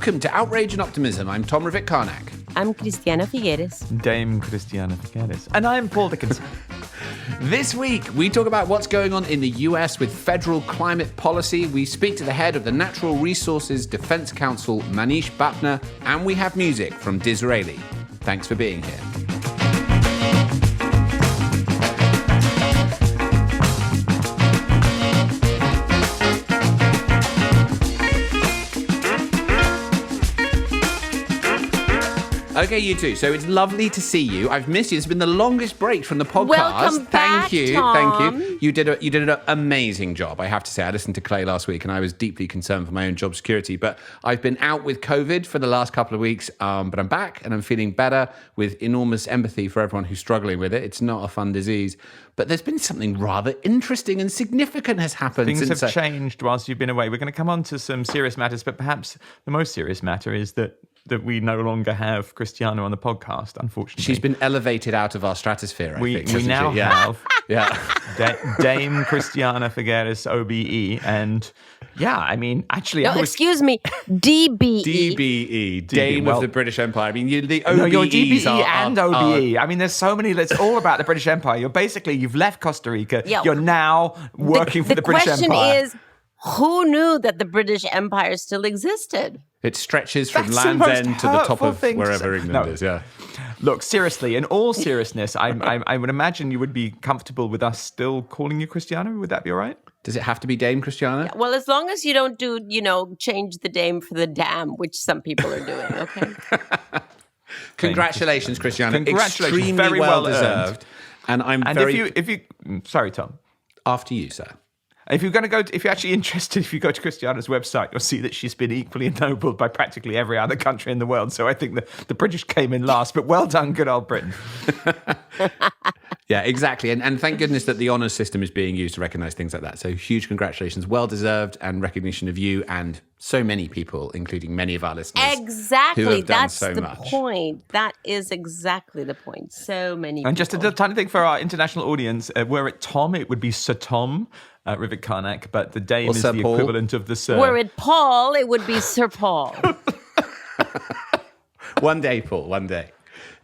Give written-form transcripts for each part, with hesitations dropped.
Welcome to Outrage and Optimism. I'm Tom Rivik-Karnak. I'm Cristiana Figueres. Dame Cristiana Figueres. And I'm Paul Dickinson. This week, we talk about what's going on in the US with federal climate policy. We speak to the head of the Natural Resources Defense Council, Manish Bapna, and we have music from Dizraeli. Thanks for being here. Okay, you two. So it's lovely to see you. I've missed you. It's been the longest break from the podcast. Welcome back, Thank you. Tom. Thank you. You did an amazing job, I have to say. I listened to Clay last week and I was deeply concerned for my own job security. But I've been out with COVID for the last couple of weeks, but I'm back and I'm feeling better with enormous empathy for everyone who's struggling with it. It's not a fun disease. But there's been something rather interesting and significant has happened. Things have changed whilst you've been away. We're going to come on to some serious matters, but perhaps the most serious matter is that we no longer have Cristiano on the podcast, unfortunately. She's been elevated out of our stratosphere, I think. We now have Yeah. Dame Cristiana Figueres, OBE, and actually... Excuse me, DBE. DBE, Dame of the British Empire. I mean, the OBEs No, you're DBE and OBE. are... I mean, there's so many... It's all about the British Empire. You've left Costa Rica. Yeah. You're now working for the British Empire. The question is, who knew that the British Empire still existed? It stretches from That's Land's the most End to the top hurtful of thing to wherever say. England No. is, yeah. Look, seriously, in all seriousness, I would imagine you would be comfortable with us still calling you Cristiano. Would that be all right? Does it have to be Dame Cristiana? Well, as long as you don't do, change the dame for the dam, which some people are doing, okay? Congratulations, Cristiana. Congratulations. Extremely Very well well deserved. And I'm And very... if you, sorry, Tom. After you, sir. If you're actually interested, if you go to Cristiana's website, you'll see that she's been equally ennobled by practically every other country in the world. So I think the British came in last, but well done, good old Britain. Yeah, exactly. And thank goodness that the honours system is being used to recognise things like that. So huge congratulations, well deserved, and recognition of you and so many people, including many of our listeners. Exactly. Who have done That's so the much. point. That is exactly the point. So many And just people. a tiny thing for our international audience, were it Tom, it would be Sir Tom Rivik-Karnak, but the Dame Or is Sir the Paul. equivalent of the Sir. Were it Paul, it would be Sir Paul. One day, Paul, one day.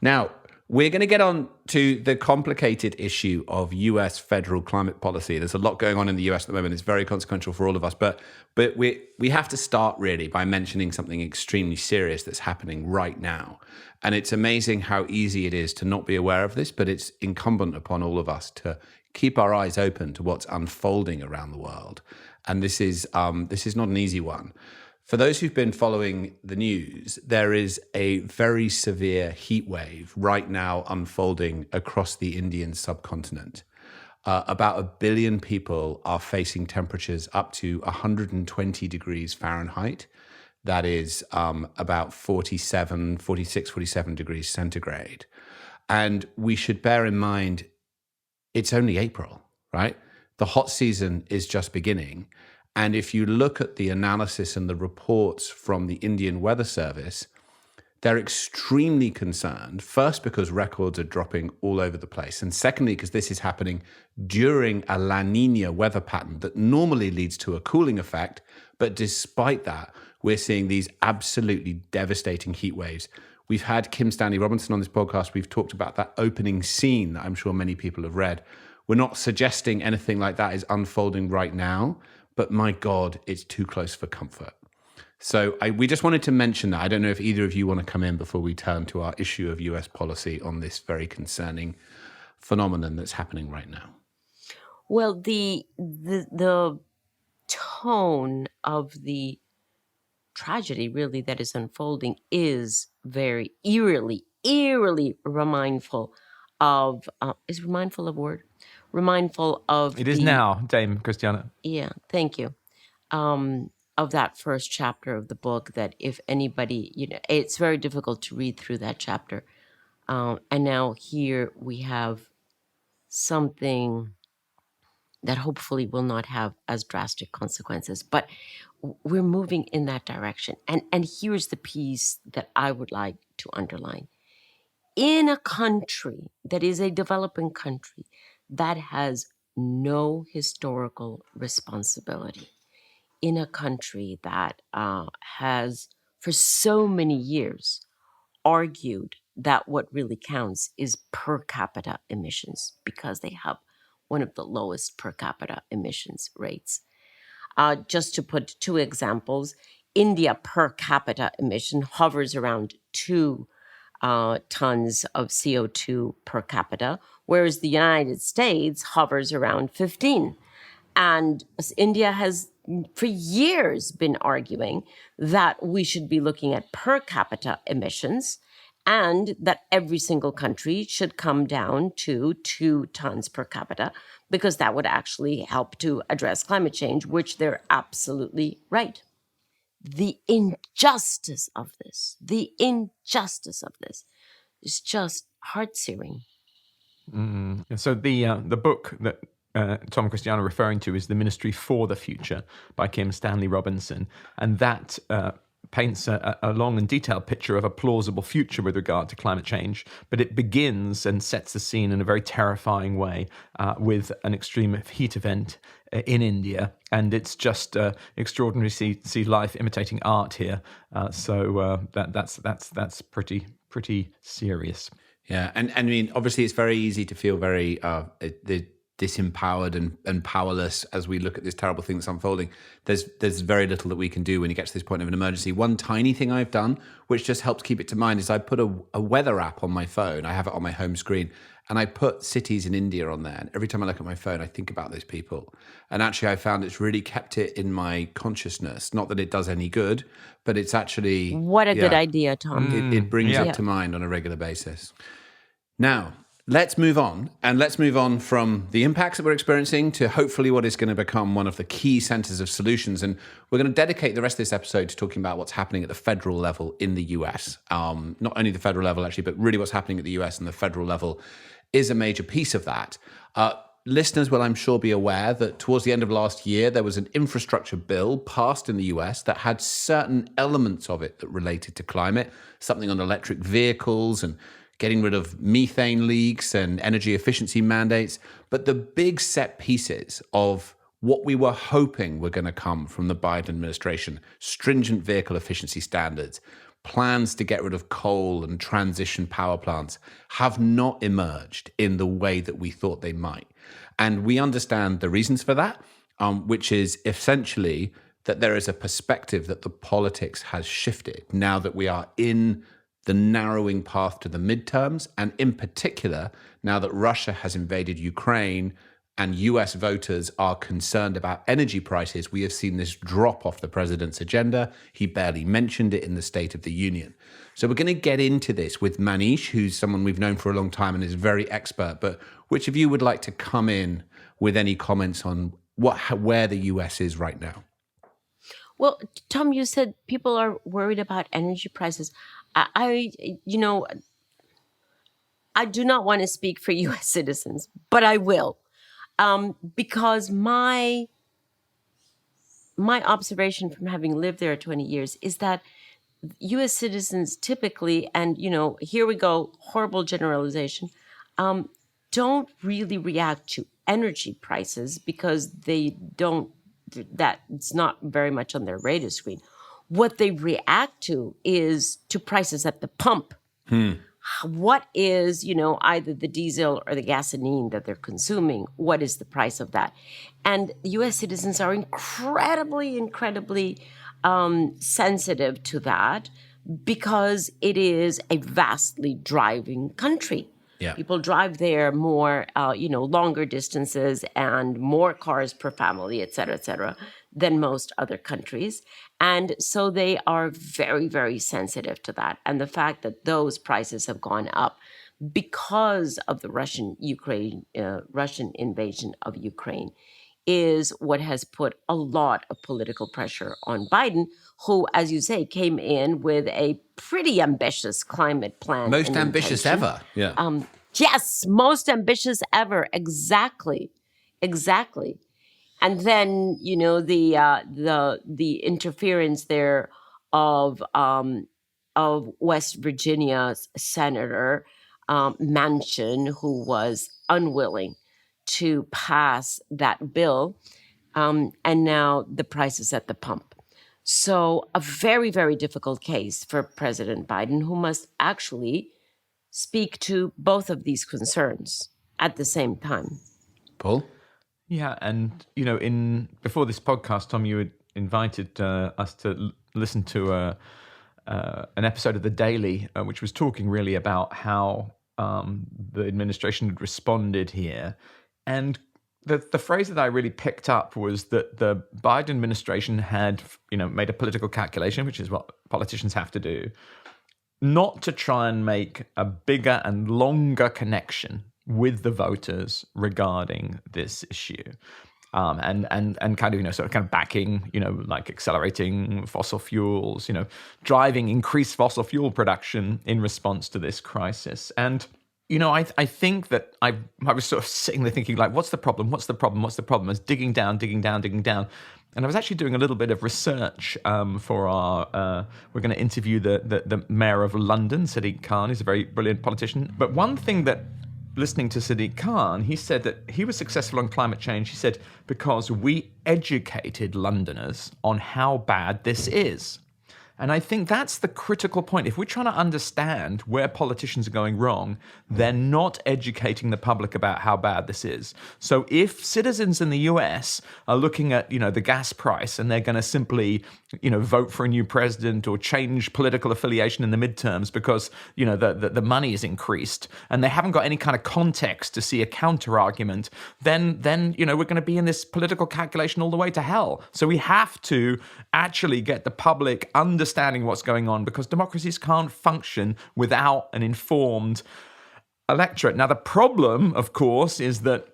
Now, we're going to get on to the complicated issue of US federal climate policy. There's a lot going on in the US at the moment. It's very consequential for all of us. But we have to start really by mentioning something extremely serious that's happening right now. And it's amazing how easy it is to not be aware of this, but it's incumbent upon all of us to keep our eyes open to what's unfolding around the world. And this is not an easy one. For those who've been following the news, there is a very severe heat wave right now unfolding across the Indian subcontinent. About 1 billion people are facing temperatures up to 120 degrees Fahrenheit. That is about 46, 47 degrees centigrade. And we should bear in mind, it's only April, right? The hot season is just beginning. And if you look at the analysis and the reports from the Indian Weather Service, they're extremely concerned, first because records are dropping all over the place, and secondly because this is happening during a La Nina weather pattern that normally leads to a cooling effect. But despite that, we're seeing these absolutely devastating heat waves. We've had Kim Stanley Robinson on this podcast. We've talked about that opening scene that I'm sure many people have read. We're not suggesting anything like that is unfolding right now, but my God, it's too close for comfort. So we just wanted to mention that. I don't know if either of you want to come in before we turn to our issue of US policy on this very concerning phenomenon that's happening right now. Well, the tone of the tragedy really that is unfolding is very eerily remindful of is remindful a word? Remindful of It is now, Dame Cristiana. Yeah, thank you. Of that first chapter of the book, that if anybody, it's very difficult to read through that chapter. And now here we have something that hopefully will not have as drastic consequences. But we're moving in that direction. And here's the piece that I would like to underline. In a country that is a developing country that has no historical responsibility, in a country that has for so many years argued that what really counts is per capita emissions because they have one of the lowest per capita emissions rates. Just to put two examples, India per capita emission hovers around 2 tons of CO2 per capita, whereas the United States hovers around 15. And India has for years been arguing that we should be looking at per capita emissions and that every single country should come down to 2 tons per capita because that would actually help to address climate change, which they're absolutely right. The injustice of this is just heart-searing. So the book that Tom and Christiana are referring to is The Ministry for the Future by Kim Stanley Robinson, and that paints a long and detailed picture of a plausible future with regard to climate change, but it begins and sets the scene in a very terrifying way with an extreme heat event in India, and it's just extraordinary to see life imitating art here. So that's pretty serious. Yeah, and I mean, obviously, it's very easy to feel very disempowered and powerless as we look at this terrible thing that's unfolding. There's very little that we can do when you get to this point of an emergency. One tiny thing I've done, which just helps keep it to mind, is I put a weather app on my phone. I have it on my home screen, and I put cities in India on there. And every time I look at my phone, I think about those people. And actually, I found it's really kept it in my consciousness. Not that it does any good, but it's actually... What a good idea, Tom. It brings it to mind on a regular basis. Now, let's move on. And let's move on from the impacts that we're experiencing to hopefully what is going to become one of the key centers of solutions. And we're going to dedicate the rest of this episode to talking about what's happening at the federal level in the US. Not only the federal level, actually, but really what's happening at the US and the federal level is a major piece of that. Listeners will, I'm sure, be aware that towards the end of last year, there was an infrastructure bill passed in the US that had certain elements of it that related to climate, something on electric vehicles and getting rid of methane leaks and energy efficiency mandates. But the big set pieces of what we were hoping were going to come from the Biden administration, stringent vehicle efficiency standards, plans to get rid of coal and transition power plants, have not emerged in the way that we thought they might. And we understand the reasons for that, which is essentially that there is a perspective that the politics has shifted now that we are in the narrowing path to the midterms, and in particular, now that Russia has invaded Ukraine and US voters are concerned about energy prices, we have seen this drop off the president's agenda. He barely mentioned it in the State of the Union. So we're going to get into this with Manish, who's someone we've known for a long time and is very expert. But which of you would like to come in with any comments on where the US is right now? Well, Tom, you said people are worried about energy prices. I do not want to speak for U.S. citizens, but I will, because my observation from having lived there 20 years is that U.S. citizens typically, and here we go, horrible generalization, don't really react to energy prices because that's not very much on their radar screen. What they react to is to prices at the pump. What is, either the diesel or the gasoline that they're consuming? What is the price of that? And U.S. citizens are incredibly sensitive to that because it is a vastly driving country. Yeah. People drive there more, longer distances and more cars per family, et cetera, than most other countries. And so they are very, very sensitive to that. And the fact that those prices have gone up because of the Russian invasion of Ukraine is what has put a lot of political pressure on Biden, who, as you say, came in with a pretty ambitious climate plan. Most ambitious ever. Yeah. Yes, most ambitious ever. Exactly. And then, the interference there of West Virginia's Senator Manchin, who was unwilling to pass that bill, and now the prices at the pump. So a very, very difficult case for President Biden, who must actually speak to both of these concerns at the same time. Paul? Yeah, and before this podcast, Tom, you had invited us to listen to an episode of The Daily, which was talking really about how the administration had responded here, and the phrase that I really picked up was that the Biden administration had, made a political calculation, which is what politicians have to do, not to try and make a bigger and longer connection with the voters regarding this issue. And kind of, sort of backing, like accelerating fossil fuels, driving increased fossil fuel production in response to this crisis. And I think that I was sort of sitting there thinking, like, what's the problem? What's the problem? What's the problem? I was digging down. And I was actually doing a little bit of research for our, we're going to interview the mayor of London, Sadiq Khan. He's a very brilliant politician. But one thing that, listening to Sadiq Khan, he said that he was successful on climate change, he said, because we educated Londoners on how bad this is. And I think that's the critical point. If we're trying to understand where politicians are going wrong, they're not educating the public about how bad this is. So if citizens in the US are looking at, the gas price and they're going to simply, vote for a new president or change political affiliation in the midterms because, the money is increased and they haven't got any kind of context to see a counter argument, then we're going to be in this political calculation all the way to hell. So we have to actually get the public understanding what's going on, because democracies can't function without an informed electorate. Now, the problem, of course, is that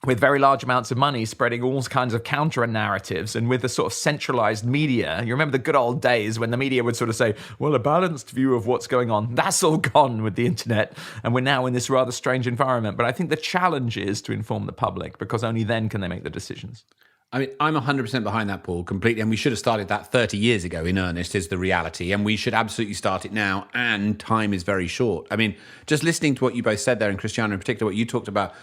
with very large amounts of money spreading all kinds of counter narratives, and with a sort of centralized media, you remember the good old days when the media would sort of say, well, a balanced view of what's going on. That's all gone with the internet, and we're now in this rather strange environment. But I think the challenge is to inform the public, because only then can they make the decisions. I mean, I'm 100% behind that, Paul, completely. And we should have started that 30 years ago, in earnest, is the reality. And we should absolutely start it now. And time is very short. I mean, just listening to what you both said there, and Cristiano in particular, what you talked about,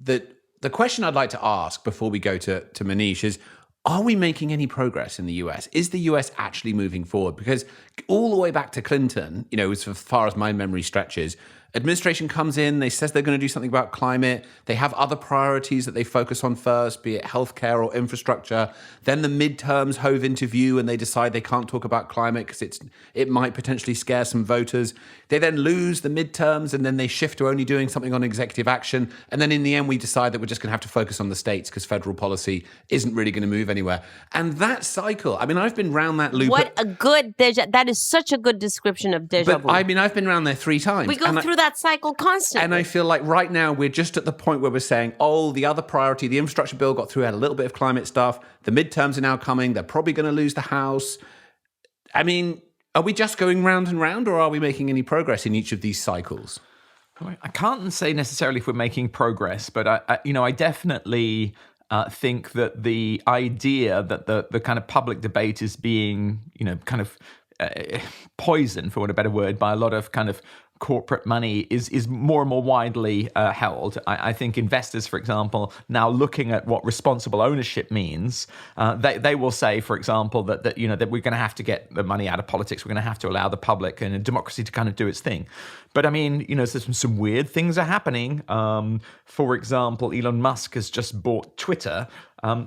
the question I'd like to ask before we go to Manish is, are we making any progress in the US? Is the US actually moving forward? Because all the way back to Clinton, as far as my memory stretches, administration comes in, they says they're going to do something about climate. They have other priorities that they focus on first, be it healthcare or infrastructure. Then the midterms hove into view and they decide they can't talk about climate because it might potentially scare some voters. They then lose the midterms and then they shift to only doing something on executive action. And then in the end, we decide that we're just going to have to focus on the states because federal policy isn't really going to move anywhere. And that cycle, I mean, I've been round that loop. That is such a good description of deja vu. But I mean, I've been around there 3 times. We go through that cycle constantly. And I feel like right now we're just at the point where we're saying, the other priority, the infrastructure bill got through, had a little bit of climate stuff. The midterms are now coming. They're probably going to lose the House. I mean, are we just going round and round, or are we making any progress in each of these cycles? I can't say necessarily if we're making progress, but I definitely think that the idea that the kind of public debate is being, kind of poisoned, for want of a better word, by a lot of kind of corporate money is more and more widely held. I think investors, for example, now looking at what responsible ownership means, they will say, for example, that we're going to have to get the money out of politics. We're going to have to allow the public and a democracy to kind of do its thing. But I mean, some weird things are happening. For example, Elon Musk has just bought Twitter.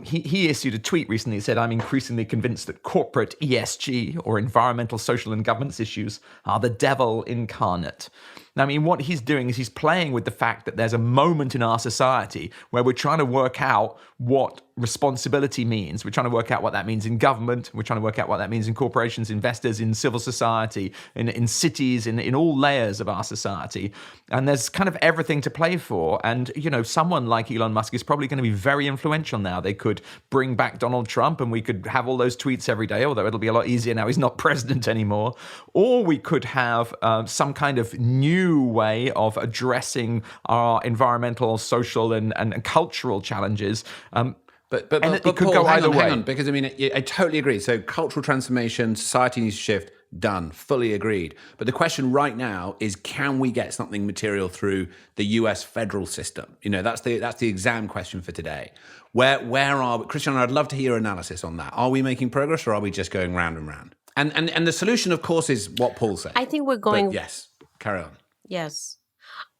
He issued a tweet recently that said, I'm increasingly convinced that corporate ESG, or environmental, social, and governance issues, are the devil incarnate. Now, I mean, what he's doing is he's playing with the fact that there's a moment in our society where we're trying to work out what responsibility means. We're trying to work out what that means in government. We're trying to work out what that means in corporations, investors, in civil society, in cities, in all layers of our society. And there's kind of everything to play for. And, someone like Elon Musk is probably going to be very influential now. They could bring back Donald Trump and we could have all those tweets every day, although it'll be a lot easier now he's not president anymore. Or we could have some kind of new way of addressing our environmental, social, and cultural challenges. But it could Paul, go hang either way. on, because I mean, I totally agree. So cultural transformation, society needs to shift. done, fully agreed. But the question right now is, can we get something material through the US federal system? That's the exam question for today. Where are we? Christiana, I'd love to hear your analysis on that. Are we making progress, or are we just going round and round? And the solution, of course, is what Paul said. I think we're going... But yes, carry on. Yes.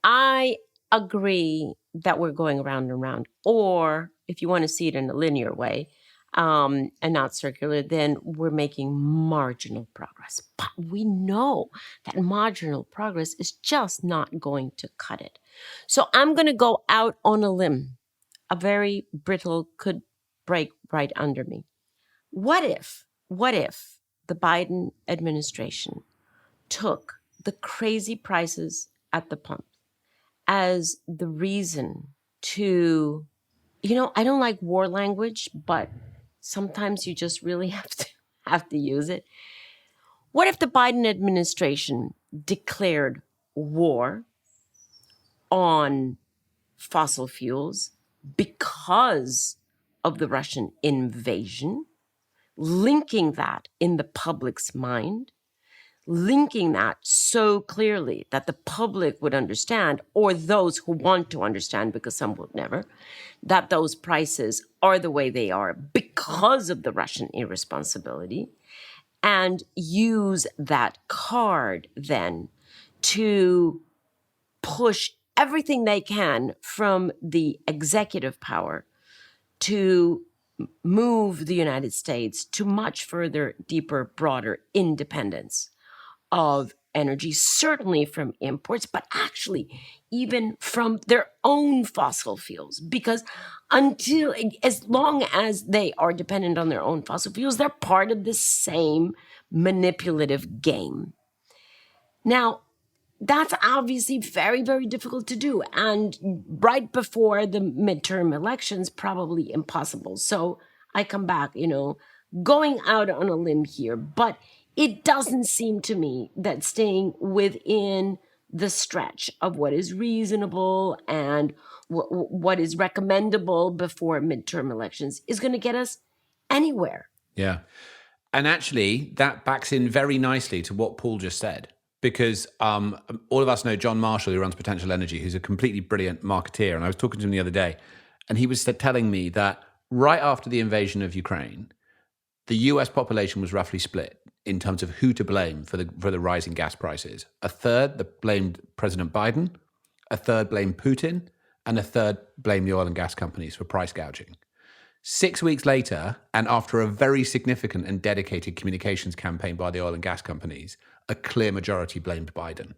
I agree that we're going round and round. Or if you want to see it in a linear way, and not circular, then we're making marginal progress. But we know that marginal progress is just not going to cut it. So I'm going to go out on a limb. A very brittle could break right under me. What if the Biden administration took the crazy prices at the pump as the reason to, I don't like war language, but sometimes you just really have to use it. What if the Biden administration declared war on fossil fuels because of the Russian invasion, linking that in the public's mind, linking that so clearly that the public would understand, or those who want to understand, because some will never, that those prices are the way they are because of the Russian irresponsibility, and use that card then to push everything they can from the executive power to move the United States to much further, deeper, broader independence of energy, certainly from imports, but actually even from their own fossil fuels. Because as long as they are dependent on their own fossil fuels, they're part of the same manipulative game. Now, that's obviously very, very difficult to do. And right before the midterm elections, probably impossible. So I come back, going out on a limb here. But it doesn't seem to me that staying within the stretch of what is reasonable and what is recommendable before midterm elections is going to get us anywhere. Yeah. And actually, that backs in very nicely to what Paul just said. Because all of us know John Marshall, who runs Potential Energy, who's a completely brilliant marketeer. And I was talking to him the other day, and he was telling me that right after the invasion of Ukraine, the US population was roughly split in terms of who to blame for the rising gas prices. A third that blamed President Biden, a third blamed Putin, and a third blamed the oil and gas companies for price gouging. 6 weeks later, and after a very significant and dedicated communications campaign by the oil and gas companies, a clear majority blamed Biden.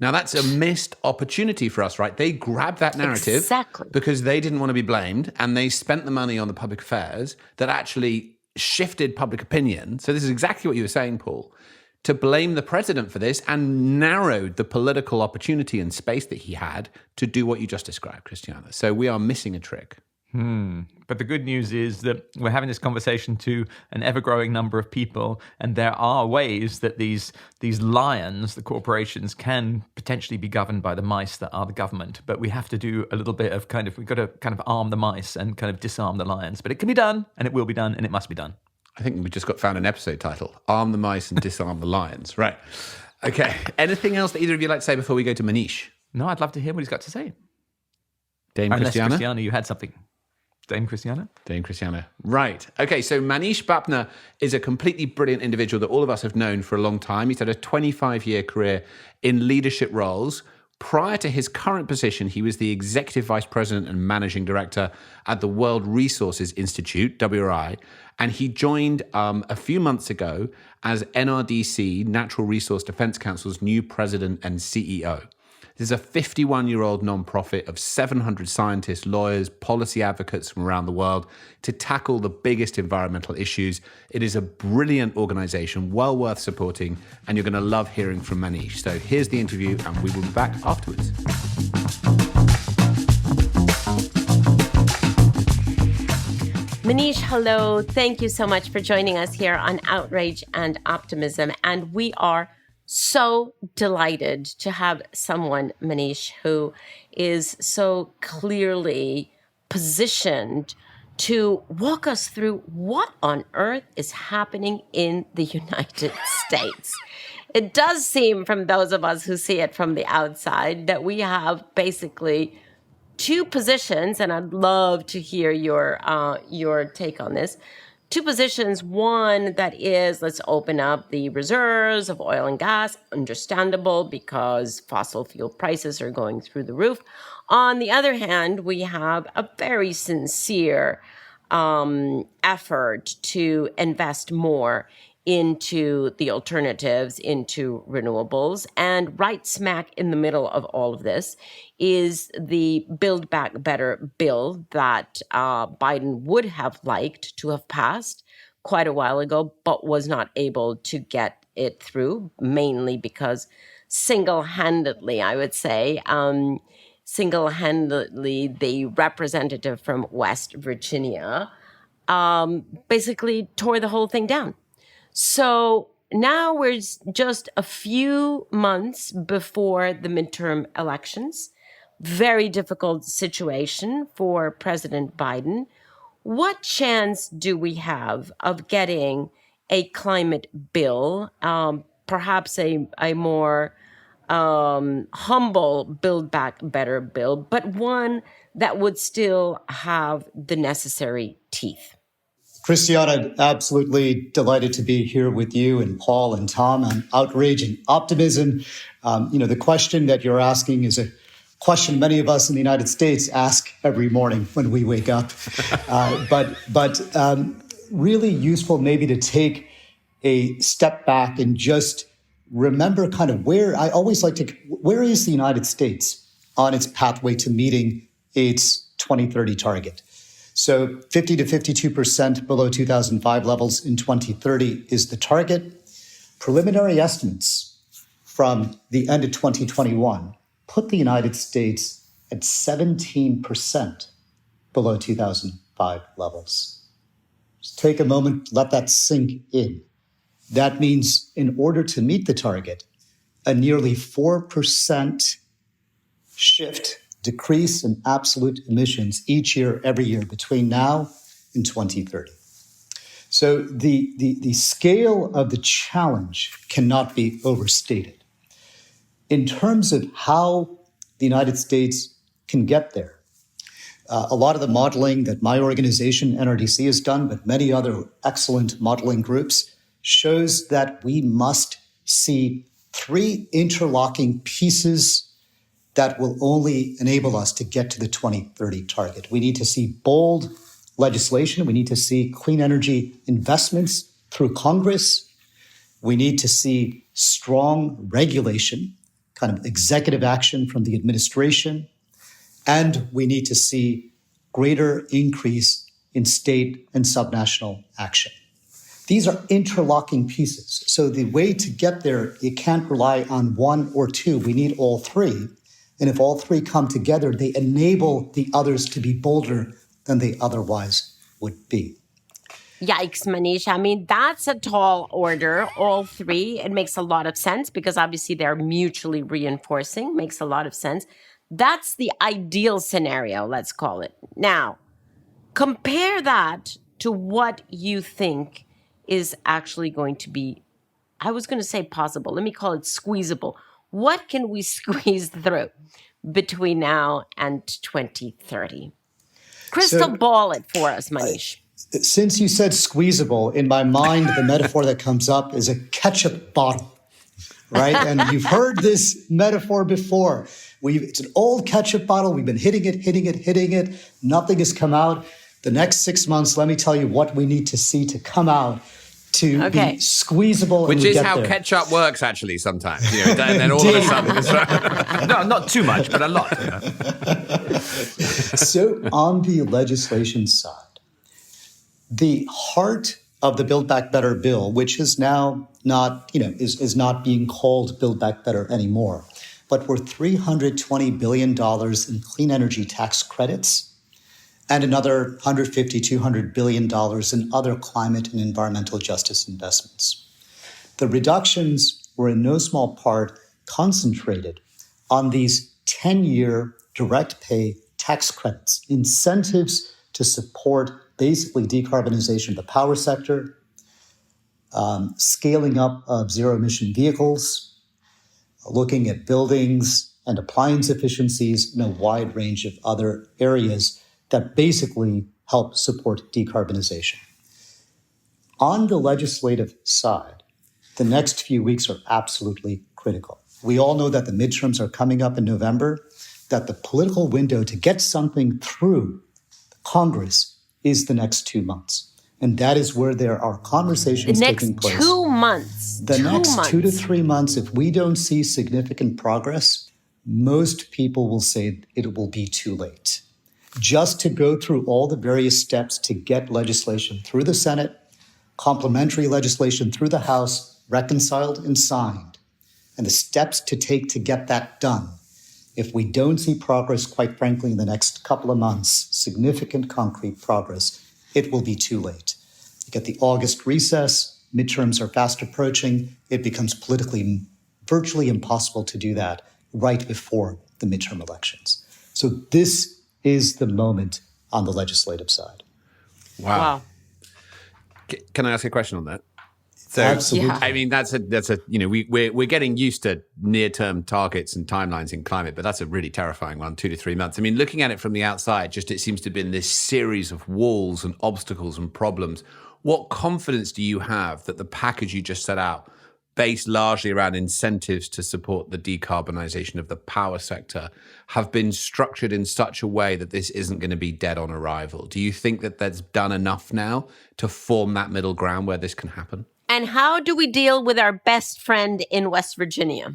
Now, that's a missed opportunity for us, right? They grabbed that narrative exactly because they didn't want to be blamed, and they spent the money on the public affairs that actually shifted public opinion. So this is exactly what you were saying, Paul, to blame the president for this, and narrowed the political opportunity and space that he had to do what you just described, Christiana. So we are missing a trick. But the good news is that we're having this conversation to an ever-growing number of people, and there are ways that these lions, the corporations, can potentially be governed by the mice that are the government. But we have to do a little bit of we've got to kind of arm the mice and kind of disarm the lions. But it can be done, and it will be done, and it must be done. I think we just found an episode title: Arm the Mice and Disarm the Lions. Right. Okay. Anything else that either of you like to say before we go to Manish? No, I'd love to hear what he's got to say. Dame Unless Christiana? Christiana, you had something. Dame Christiana? Dame Christiana. Right. Okay, so Manish Bapna is a completely brilliant individual that all of us have known for a long time. He's had a 25-year career in leadership roles. Prior to his current position, he was the Executive Vice President and Managing Director at the World Resources Institute, WRI, and he joined a few months ago as NRDC, Natural Resource Defense Council's new President and CEO. This is a 51-year-old nonprofit of 700 scientists, lawyers, policy advocates from around the world to tackle the biggest environmental issues. It is a brilliant organization, well worth supporting, and you're going to love hearing from Manish. So here's the interview, and we will be back afterwards. Manish, hello. Thank you so much for joining us here on Outrage and Optimism. And we are so delighted to have someone, Manish, who is so clearly positioned to walk us through what on earth is happening in the United States. It does seem, from those of us who see it from the outside, that we have basically two positions, and I'd love to hear your take on this. Two positions. One that is, let's open up the reserves of oil and gas, understandable because fossil fuel prices are going through the roof. On the other hand, we have a very sincere effort to invest more into the alternatives, into renewables. And right smack in the middle of all of this is the Build Back Better bill that Biden would have liked to have passed quite a while ago, but was not able to get it through, mainly because single-handedly, I would say, the representative from West Virginia basically tore the whole thing down. So now we're just a few months before the midterm elections. Very difficult situation for President Biden. What chance do we have of getting a climate bill, perhaps a more humble Build Back Better bill, but one that would still have the necessary teeth? Christiana, absolutely delighted to be here with you and Paul and Tom on Outrage and Optimism. The question that you're asking is a question many of us in the United States ask every morning when we wake up. But really useful maybe to take a step back and just remember kind of where is the United States on its pathway to meeting its 2030 target? So 50 to 52% below 2005 levels in 2030 is the target. Preliminary estimates from the end of 2021 put the United States at 17% below 2005 levels. Just take a moment, let that sink in. That means in order to meet the target, a nearly 4% decrease in absolute emissions each year, every year between now and 2030. So the scale of the challenge cannot be overstated. In terms of how the United States can get there, a lot of the modeling that my organization, NRDC, has done, but many other excellent modeling groups, shows that we must see three interlocking pieces that will only enable us to get to the 2030 target. We need to see bold legislation. We need to see clean energy investments through Congress. We need to see strong regulation, kind of executive action from the administration. And we need to see greater increase in state and subnational action. These are interlocking pieces. So the way to get there, you can't rely on one or two. We need all three. And if all three come together, they enable the others to be bolder than they otherwise would be. Yikes, Manish. I mean, that's a tall order, all three. It makes a lot of sense because obviously they're mutually reinforcing. Makes a lot of sense. That's the ideal scenario, let's call it. Now, compare that to what you think is actually going to be, I was going to say possible. Let me call it squeezable. What can we squeeze through between now and 2030? Crystal ball it for us, Manish. Since you said squeezable, in my mind, the metaphor that comes up is a ketchup bottle, right? And you've heard this metaphor before. It's an old ketchup bottle. We've been hitting it. Nothing has come out. The next 6 months, let me tell you what we need to see to come out to be squeezable. Which is how ketchup works, actually, sometimes. And then all of a sudden... No, not too much, but a lot. So on the legislation side, the heart of the Build Back Better bill, which is now not, is not being called Build Back Better anymore, but we're $320 billion in clean energy tax credits and another $150–200 billion in other climate and environmental justice investments. The reductions were in no small part concentrated on these 10-year direct pay tax credits, incentives to support basically decarbonization of the power sector, scaling up of zero-emission vehicles, looking at buildings and appliance efficiencies, and a wide range of other areas that basically help support decarbonization. On the legislative side, the next few weeks are absolutely critical. We all know that the midterms are coming up in November, that the political window to get something through Congress is the next 2 months. And that is where there are conversations taking place. The next 2 months. The next 2 to 3 months, if we don't see significant progress, most people will say it will be too late. Just to go through all the various steps to get legislation through the Senate, complementary legislation through the House, reconciled and signed, and the steps to take to get that done. If we don't see progress, quite frankly, in the next couple of months, significant concrete progress, it will be too late. You get the August recess, midterms are fast approaching, it becomes politically virtually impossible to do that right before the midterm elections. So this is the moment on the legislative side. Wow. Can I ask a question on that? So, absolutely. I mean, that's a we're getting used to near-term targets and timelines in climate, but that's a really terrifying one, 2 to 3 months. I mean, looking at it from the outside, just it seems to have been this series of walls and obstacles and problems. What confidence do you have that the package you just set out, based largely around incentives to support the decarbonization of the power sector, have been structured in such a way that this isn't going to be dead on arrival? Do you think that that's done enough now to form that middle ground where this can happen? And how do we deal with our best friend in West Virginia?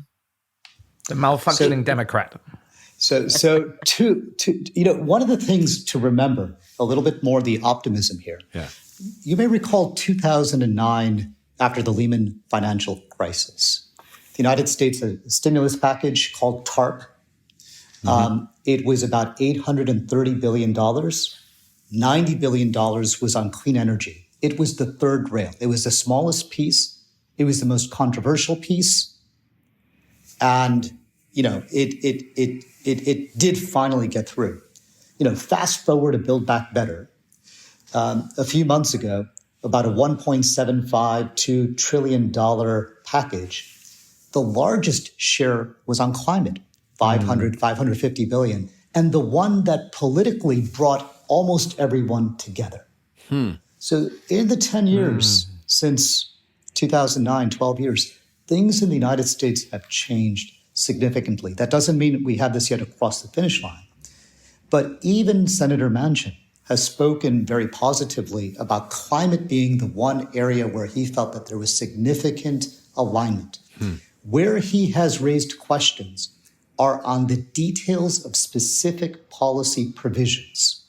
The malfunctioning Democrat. So one of the things to remember, a little bit more the optimism here. Yeah. You may recall 2009, after the Lehman financial crisis. The United States had a stimulus package called TARP. It was about $830 billion. $90 billion was on clean energy. It was the third rail. It was the smallest piece. It was the most controversial piece. And, it did finally get through. Fast forward to Build Back Better. A few months ago, about a $1.752 trillion package, the largest share was on climate, 550 billion, and the one that politically brought almost everyone together. So in the 10 years since 2009, 12 years, things in the United States have changed significantly. That doesn't mean we have this yet across the finish line. But even Senator Manchin has spoken very positively about climate being the one area where he felt that there was significant alignment. Where he has raised questions are on the details of specific policy provisions,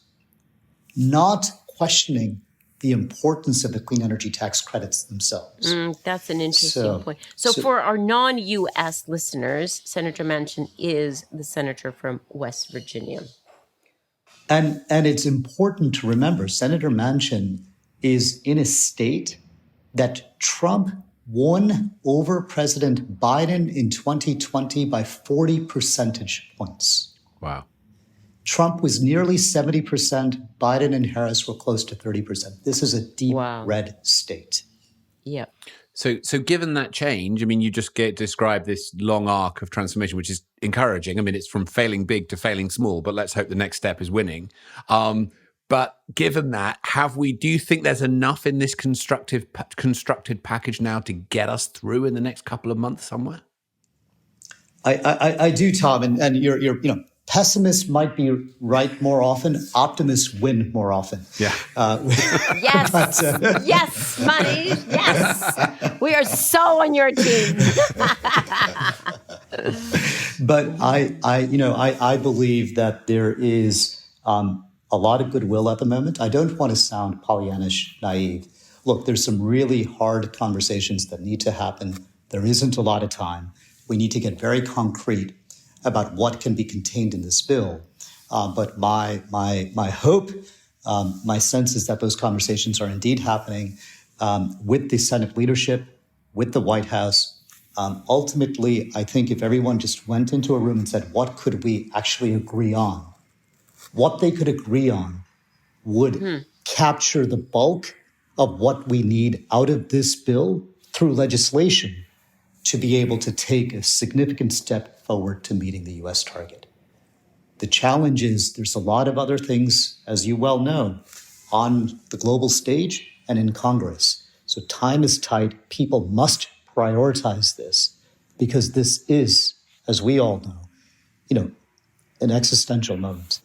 not questioning the importance of the clean energy tax credits themselves. That's an interesting point. So for our non-U.S. listeners, Senator Manchin is the senator from West Virginia. And it's important to remember, Senator Manchin is in a state that Trump won over President Biden in 2020 by 40 percentage points. Wow. Trump was nearly 70%. Biden and Harris were close to 30%. This is a deep red state. Yeah. So given that change, I mean, you just described this long arc of transformation, which is encouraging. I mean, it's from failing big to failing small, but let's hope the next step is winning. But given that, do you think there's enough in this constructed package now to get us through in the next couple of months somewhere? I do, Tom, and you're pessimists might be right more often. Optimists win more often. Yeah. Yes. Yes, Manish. Yes. We are so on your team. But I believe that there is a lot of goodwill at the moment. I don't want to sound Pollyannish naive. Look, there's some really hard conversations that need to happen. There isn't a lot of time. We need to get very concrete about what can be contained in this bill. But my hope, my sense is that those conversations are indeed happening with the Senate leadership, with the White House. Ultimately, I think if everyone just went into a room and said, what could we actually agree on? What they could agree on would capture the bulk of what we need out of this bill through legislation to be able to take a significant step forward to meeting the U.S. target. The challenge is there's a lot of other things, as you well know, on the global stage and in Congress. So time is tight. People must prioritize this because this is, as we all know, an existential moment.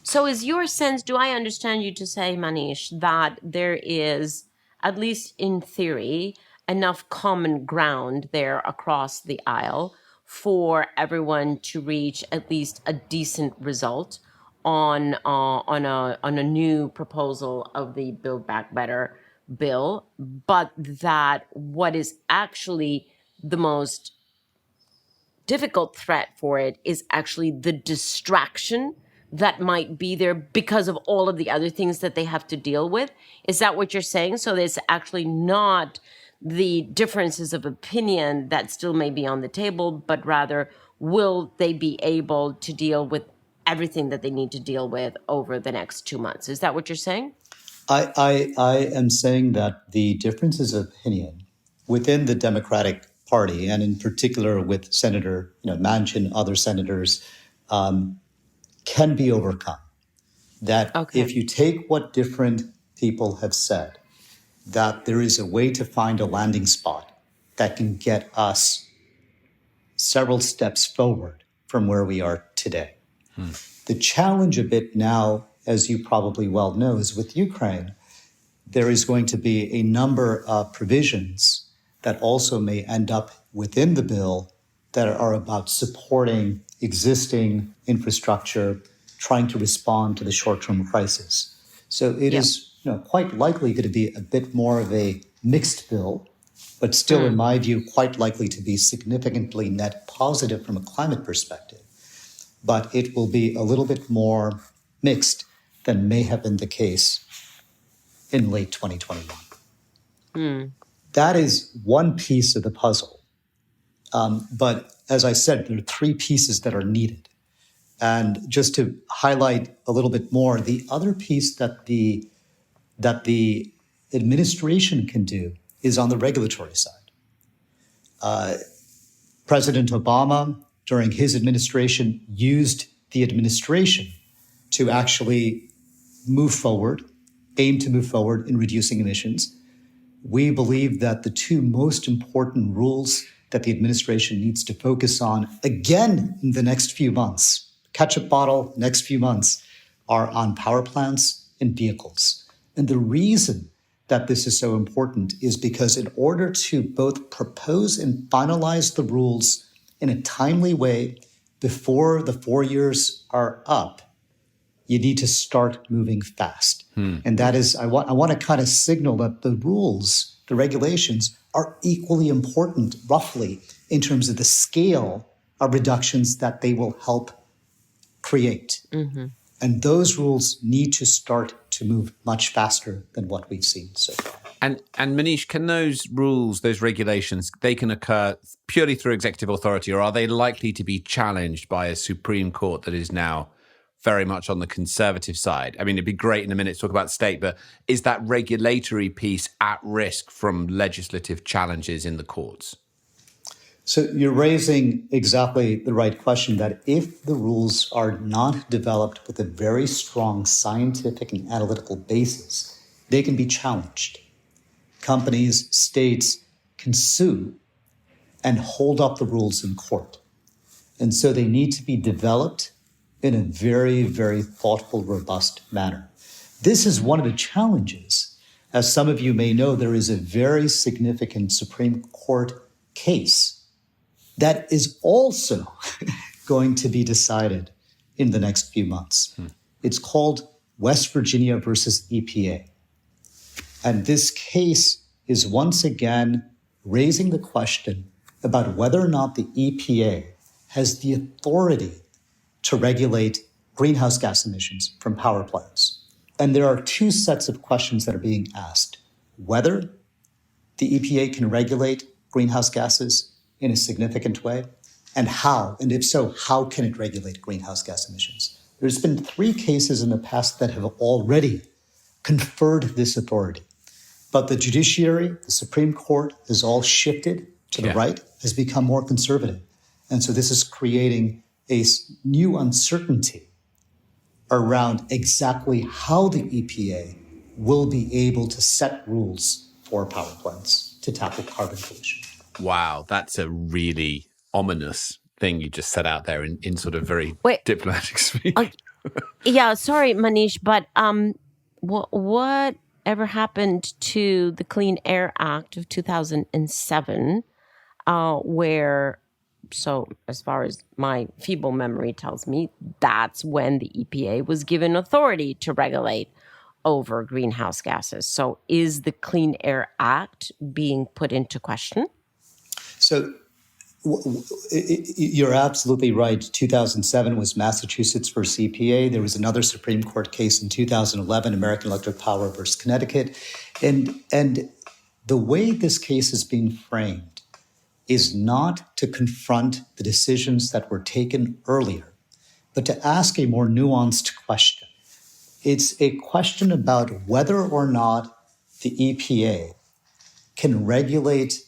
So is your sense, do I understand you to say, Manish, that there is, at least in theory, enough common ground there across the aisle for everyone to reach at least a decent result on a new proposal of the Build Back Better bill, but that what is actually the most difficult threat for it is actually the distraction that might be there because of all of the other things that they have to deal with? Is that what you're saying? So there's actually not the differences of opinion that still may be on the table, but rather will they be able to deal with everything that they need to deal with over the next 2 months? Is that what you're saying? I am saying that the differences of opinion within the Democratic Party, and in particular with Senator Manchin, other senators, can be overcome. That if you take what different people have said, that there is a way to find a landing spot that can get us several steps forward from where we are today. The challenge a bit now, as you probably well know, is with Ukraine, there is going to be a number of provisions that also may end up within the bill that are about supporting existing infrastructure, trying to respond to the short-term crisis. So it is quite likely going to be a bit more of a mixed bill, but still, in my view, quite likely to be significantly net positive from a climate perspective. But it will be a little bit more mixed than may have been the case in late 2021. That is one piece of the puzzle. But as I said, there are three pieces that are needed. And just to highlight a little bit more, the other piece that the administration can do is on the regulatory side. President Obama, during his administration, used the administration to actually aim to move forward in reducing emissions. We believe that the two most important rules that the administration needs to focus on, again, in the next few months, ketchup bottle, next few months, are on power plants and vehicles. And the reason that this is so important is because in order to both propose and finalize the rules in a timely way before the 4 years are up, you need to start moving fast. And that is, I want to kind of signal that the rules, the regulations, are equally important, roughly, in terms of the scale of reductions that they will help create. And those rules need to start to move much faster than what we've seen so far. And Manish, can those rules, those regulations, they can occur purely through executive authority, or are they likely to be challenged by a Supreme Court that is now very much on the conservative side? I mean, it'd be great in a minute to talk about the state, but is that regulatory piece at risk from legislative challenges in the courts? So you're raising exactly the right question, that if the rules are not developed with a very strong scientific and analytical basis, they can be challenged. Companies, states can sue and hold up the rules in court. And so they need to be developed in a very, very thoughtful, robust manner. This is one of the challenges. As some of you may know, there is a very significant Supreme Court case that is also going to be decided in the next few months. It's called West Virginia versus EPA. And this case is once again raising the question about whether or not the EPA has the authority to regulate greenhouse gas emissions from power plants. And there are two sets of questions that are being asked: whether the EPA can regulate greenhouse gases in a significant way, and how, and if so, how can it regulate greenhouse gas emissions? There's been 3 cases in the past that have already conferred this authority. But the judiciary, the Supreme Court, has all shifted to the right, has become more conservative. And so this is creating a new uncertainty around exactly how the EPA will be able to set rules for power plants to tackle carbon pollution. Wow, that's a really ominous thing you just set out there in sort of very diplomatic speak. Yeah, sorry, Manish, but what ever happened to the Clean Air Act of 2007, where, so as far as my feeble memory tells me, that's when the EPA was given authority to regulate over greenhouse gases. So is the Clean Air Act being put into question? So you're absolutely right. 2007 was Massachusetts versus EPA. There was another Supreme Court case in 2011, American Electric Power versus Connecticut. And the way this case is being framed is not to confront the decisions that were taken earlier, but to ask a more nuanced question. It's a question about whether or not the EPA can regulate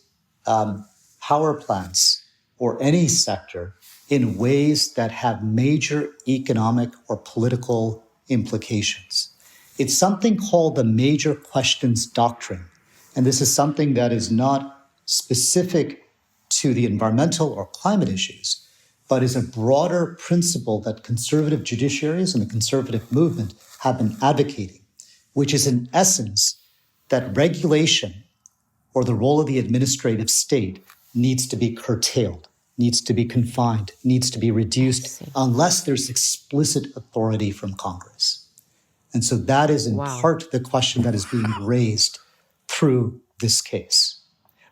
power plants or any sector in ways that have major economic or political implications. It's something called the major questions doctrine. And this is something that is not specific to the environmental or climate issues, but is a broader principle that conservative judiciaries and the conservative movement have been advocating, which is in essence that regulation or the role of the administrative state needs to be curtailed, needs to be confined, needs to be reduced, unless there's explicit authority from Congress. And so that is in part the question that is being raised through this case.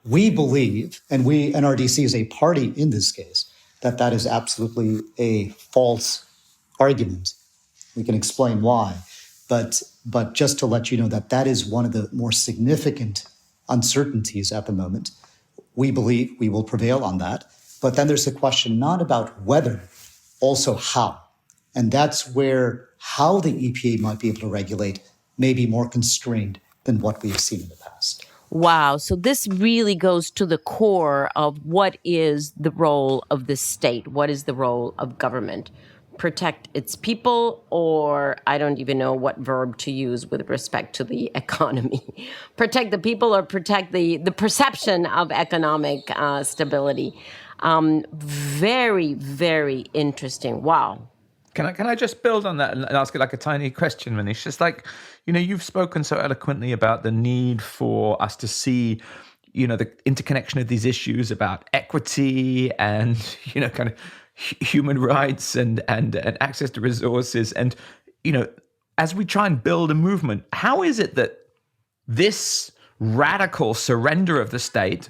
We believe, and NRDC is a party in this case, that that is absolutely a false argument. We can explain why. But just to let you know that that is one of the more significant uncertainties at the moment. We believe we will prevail on that. But then there's a question not about whether, also how. And that's where how the EPA might be able to regulate may be more constrained than what we have seen in the past. Wow. So this really goes to the core of what is the role of the state? What is the role of government? Protect its people, or I don't even know what verb to use with respect to the economy. Protect the people or protect the perception of economic stability. Very, very interesting. Wow. Can I just build on that and ask you like a tiny question, Manish? It's like, you've spoken so eloquently about the need for us to see, the interconnection of these issues about equity and, kind of human rights and access to resources. And, as we try and build a movement, how is it that this radical surrender of the state,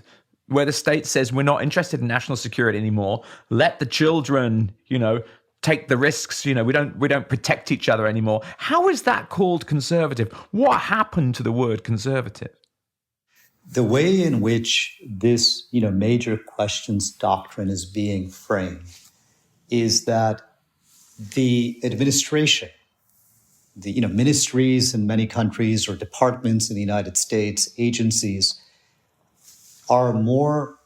where the state says we're not interested in national security anymore, let the children, take the risks, we don't protect each other anymore. How is that called conservative? What happened to the word conservative? The way in which this, major questions doctrine is being framed is that the administration, the ministries in many countries or departments in the United States, agencies, are more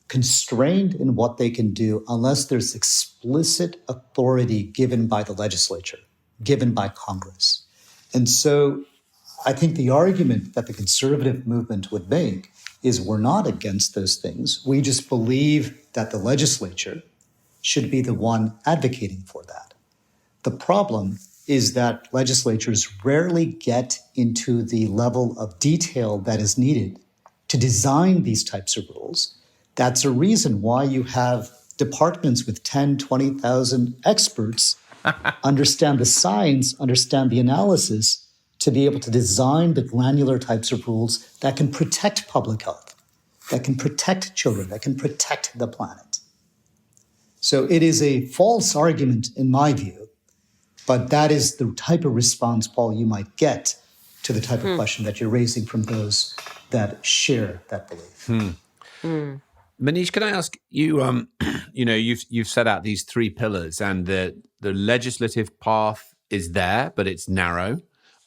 constrained in what they can do unless there's explicit authority given by the legislature, given by Congress. And so I think the argument that the conservative movement would make is we're not against those things. We just believe that the legislature should be the one advocating for that. The problem is that legislatures rarely get into the level of detail that is needed to design these types of rules. That's a reason why you have departments with 10, 20,000 experts understand the science, understand the analysis, to be able to design the granular types of rules that can protect public health, that can protect children, that can protect the planet. So it is a false argument in my view, but that is the type of response, Paul, you might get to the type of question that you're raising from those that share that belief. Manish, can I ask you? You've set out these three pillars, and the legislative path is there, but it's narrow.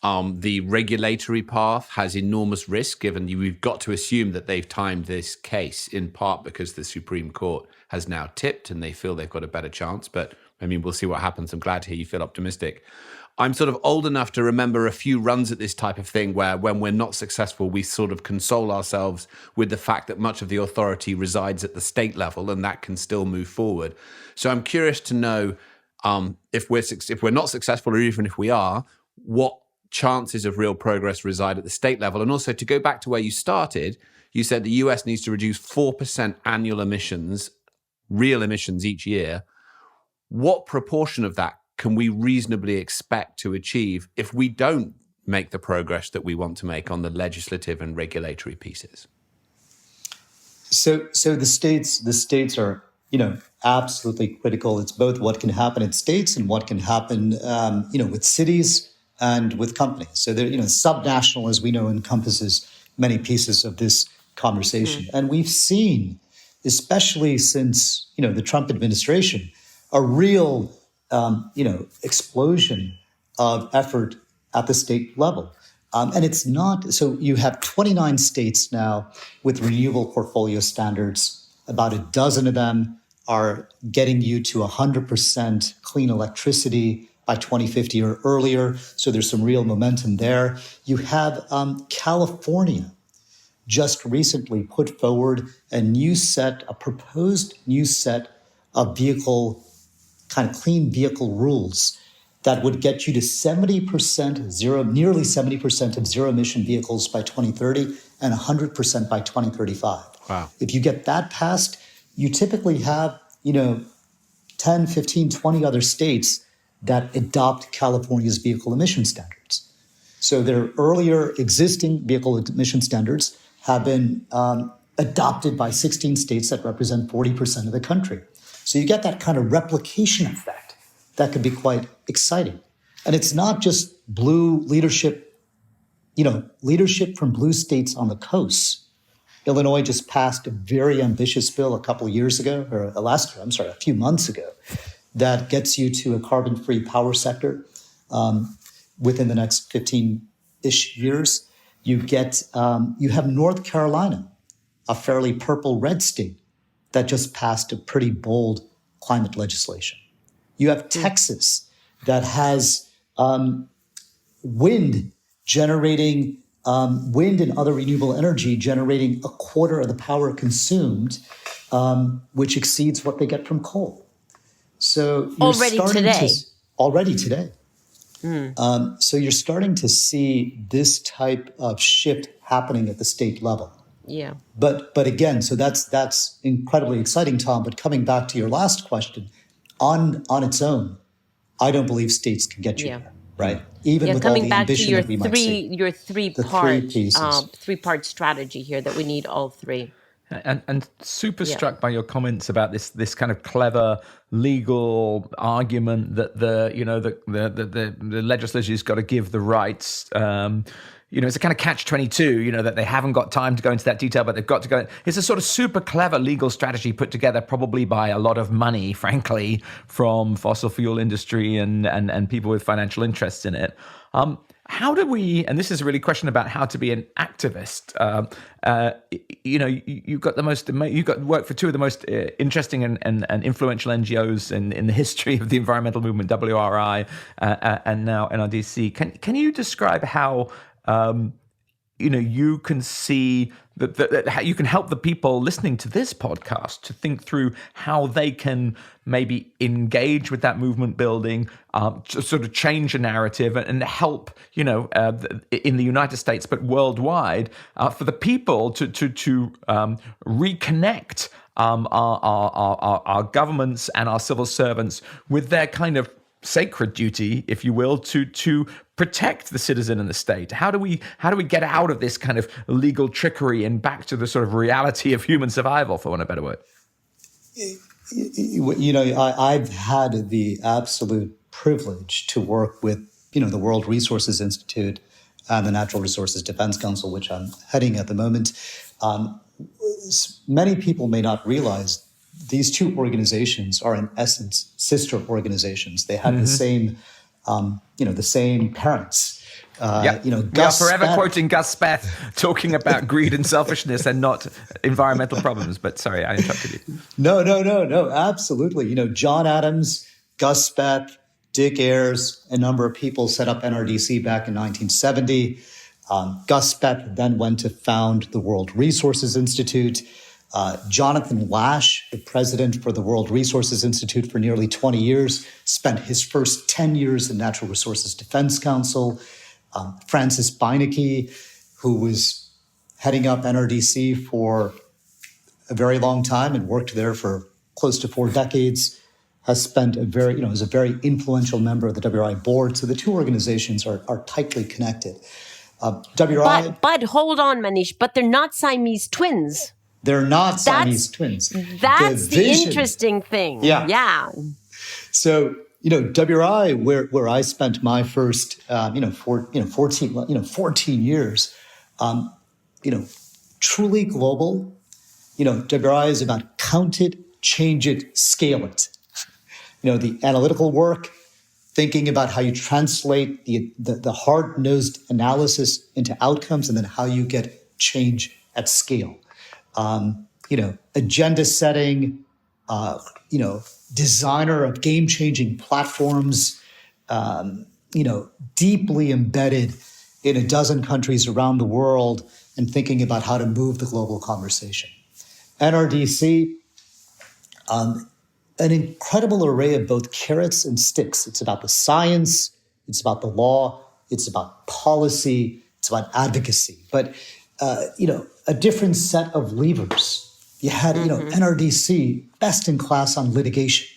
The regulatory path has enormous risk, given we've got to assume that they've timed this case in part because the Supreme Court has now tipped and they feel they've got a better chance. But I mean, we'll see what happens. I'm glad to hear you feel optimistic. I'm sort of old enough to remember a few runs at this type of thing where when we're not successful, we sort of console ourselves with the fact that much of the authority resides at the state level and that can still move forward. So I'm curious to know if we're not successful, or even if we are, what chances of real progress reside at the state level. And also, to go back to where you started, you said the US needs to reduce 4% annual emissions, real emissions each year. What proportion of that can we reasonably expect to achieve if we don't make the progress that we want to make on the legislative and regulatory pieces? So the states are, absolutely critical. It's both what can happen in states and what can happen, with cities and with companies. So they're, subnational, as we know, encompasses many pieces of this conversation. And we've seen, especially since, the Trump administration, a real explosion of effort at the state level. And it's not, so you have 29 states now with renewable portfolio standards. About a dozen of them are getting you to 100% clean electricity by 2050 or earlier. So there's some real momentum there. You have California just recently put forward a proposed new set of clean vehicle rules that would get you to 70% nearly 70% of zero emission vehicles by 2030 and 100% by 2035. Wow. If you get that passed, you typically have, 10, 15, 20 other states that adopt California's vehicle emission standards. So their earlier existing vehicle emission standards have been adopted by 16 states that represent 40% of the country. So you get that kind of replication effect that could be quite exciting. And it's not just blue leadership, leadership from blue states on the coast. Illinois just passed a very ambitious bill a few months ago, that gets you to a carbon-free power sector within the next 15-ish years. You have North Carolina, a fairly purple-red state, that just passed a pretty bold climate legislation. You have Texas that has wind and other renewable energy generating a quarter of the power consumed, which exceeds what they get from coal. So you're already today. So you're starting to see this type of shift happening at the state level. Yeah. But again, so that's incredibly exciting, Tom. But coming back to your last question, on its own, I don't believe states can get you there, right? Even with all the ambition that we might see. Your three-part strategy here, that we need all three. And super struck by your comments about this kind of clever legal argument that the legislature's got to give the rights. It's a kind of catch-22, that they haven't got time to go into that detail, but they've got to go. It's a sort of super clever legal strategy put together probably by a lot of money, frankly, from fossil fuel industry and people with financial interests in it. How do we, and this is a really question about how to be an activist. You've got work for two of the most interesting and influential NGOs in the history of the environmental movement, WRI and now NRDC. Can you describe how you can see that how you can help the people listening to this podcast to think through how they can maybe engage with that movement building, to sort of change a narrative and help, in the United States, but worldwide, for the people to reconnect our governments and our civil servants with their kind of sacred duty, if you will, to protect the citizen and the state. How do we get out of this kind of legal trickery and back to the sort of reality of human survival, for want of a better word? I've had the absolute privilege to work with, the World Resources Institute and the Natural Resources Defense Council, which I'm heading at the moment. Many people may not realize these two organizations are in essence sister organizations. They have the same the same parents. We are Gus forever Speth, quoting Gus Speth talking about greed and selfishness and not environmental problems. But sorry, I interrupted you. No, absolutely. John Adams, Gus Speth, Dick Ayers, a number of people set up NRDC back in 1970. Gus Speth then went to found the World Resources Institute. Jonathan Lash, the president for the World Resources Institute for nearly 20 years, spent his first 10 years in Natural Resources Defense Council. Francis Beinecke, who was heading up NRDC for a very long time and worked there for close to 4 decades, has spent is a very influential member of the WRI board. So the two organizations are tightly connected. WRI, But hold on, Manish, but they're not Siamese twins. they're not Siamese twins. That's the vision- interesting thing. Yeah. So, WRI, where I spent my first, 14 years, truly global. WRI is about count it, change it, scale it. The analytical work, thinking about how you translate the hard-nosed analysis into outcomes, and then how you get change at scale. Agenda setting, designer of game-changing platforms, deeply embedded in a dozen countries around the world and thinking about how to move the global conversation. NRDC, an incredible array of both carrots and sticks. It's about the science, it's about the law, it's about policy, it's about advocacy. But, a different set of levers. You had, NRDC, best in class on litigation,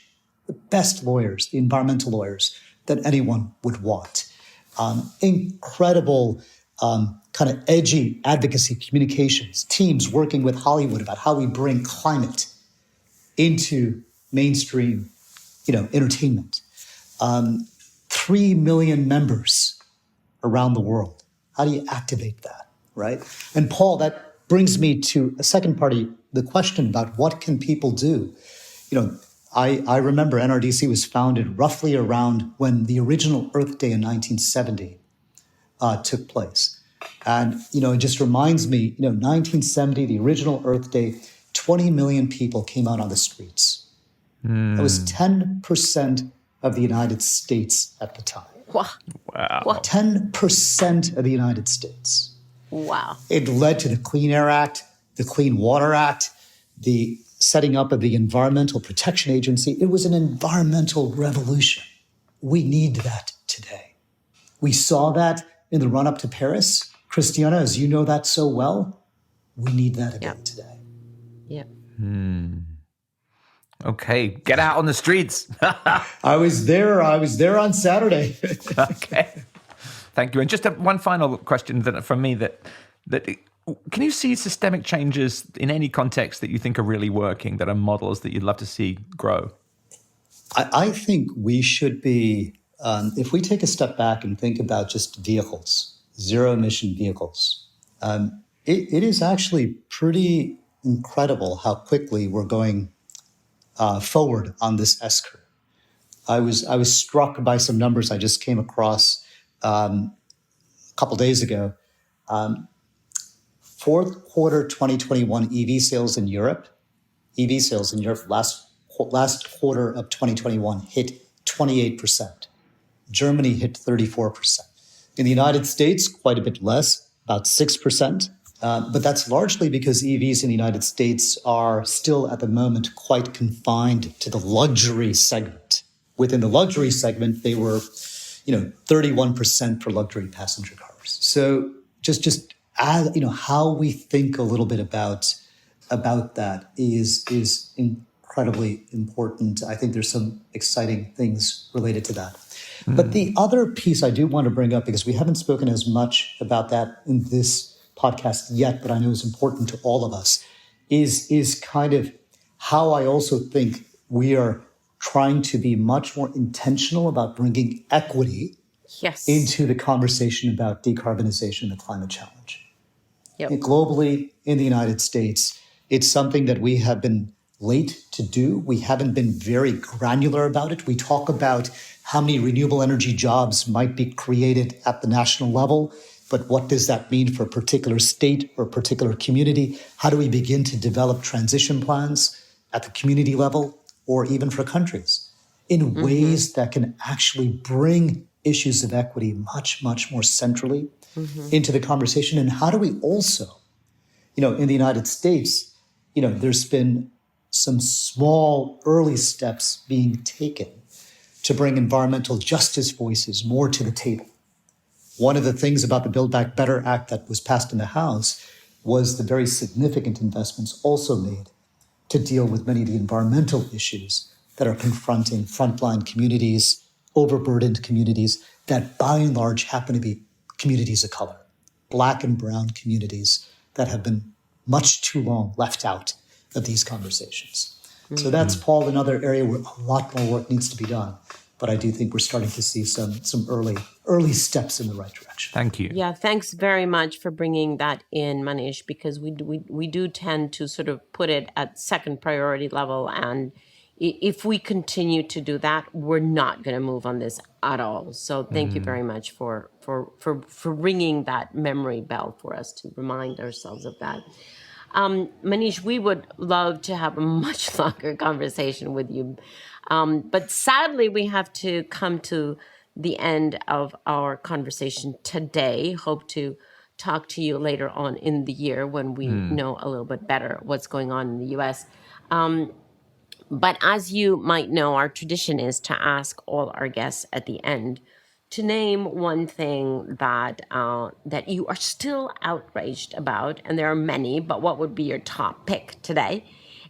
the best lawyers, the environmental lawyers that anyone would want. Incredible kind of edgy advocacy communications, teams working with Hollywood about how we bring climate into mainstream, entertainment. 3 million members around the world. How do you activate that, right? And Paul, that brings me to a second part of the question about what can people do. I remember NRDC was founded roughly around when the original Earth Day in 1970 took place. And, it just reminds me, 1970, the original Earth Day, 20 million people came out on the streets. That was 10% of the United States at the time. Wow. 10% of the United States. Wow. It led to the Clean Air Act, the Clean Water Act, the setting up of the Environmental Protection Agency. It was an environmental revolution. We need that today. We saw that in the run-up to Paris. Christiana, as you know that so well, we need that again today. Yep. Okay, get out on the streets. I was there on Saturday. Okay. Thank you. And just one final question from me that can you see systemic changes in any context that you think are really working, that are models that you'd love to see grow? I think we should be, if we take a step back and think about just vehicles, zero-emission vehicles, it is actually pretty incredible how quickly we're going forward on this S-curve. I was struck by some numbers I just came across a couple days ago. Fourth quarter 2021 EV sales in Europe last quarter of 2021 hit 28%. Germany hit 34%. In the United States, quite a bit less, about 6%. But that's largely because EVs in the United States are still at the moment quite confined to the luxury segment. Within the luxury segment, they were 31% for luxury passenger cars. So just how we think a little bit about that is incredibly important. I think there's some exciting things related to that. But the other piece I do want to bring up, because we haven't spoken as much about that in this podcast yet, but I know is important to all of us, is kind of how I also think we are trying to be much more intentional about bringing equity into the conversation about decarbonization and the climate challenge. Globally, in the United States, it's something that we have been late to do. We haven't been very granular about it. We talk about how many renewable energy jobs might be created at the national level, but what does that mean for a particular state or a particular community? How do we begin to develop transition plans at the community level or even for countries in ways that can actually bring issues of equity much, much more centrally into the conversation? And how do we also, in the United States, there's been some small early steps being taken to bring environmental justice voices more to the table. One of the things about the Build Back Better Act that was passed in the House was the very significant investments also made to deal with many of the environmental issues that are confronting frontline communities, overburdened communities that by and large happen to be communities of color, Black and brown communities that have been much too long left out of these conversations. So that's, Paul, another area where a lot more work needs to be done. But I do think we're starting to see some early steps in the right direction. Thank you. Yeah, thanks very much for bringing that in, Manish, because we do tend to sort of put it at second priority level. And if we continue to do that, we're not going to move on this at all. So thank you very much for ringing that memory bell for us to remind ourselves of that. Manish, we would love to have a much longer conversation with you. But sadly, we have to come to the end of our conversation today. Hope to talk to you later on in the year when we know a little bit better what's going on in the U.S. But as you might know, our tradition is to ask all our guests at the end to name one thing that that you are still outraged about. And there are many, but what would be your top pick today?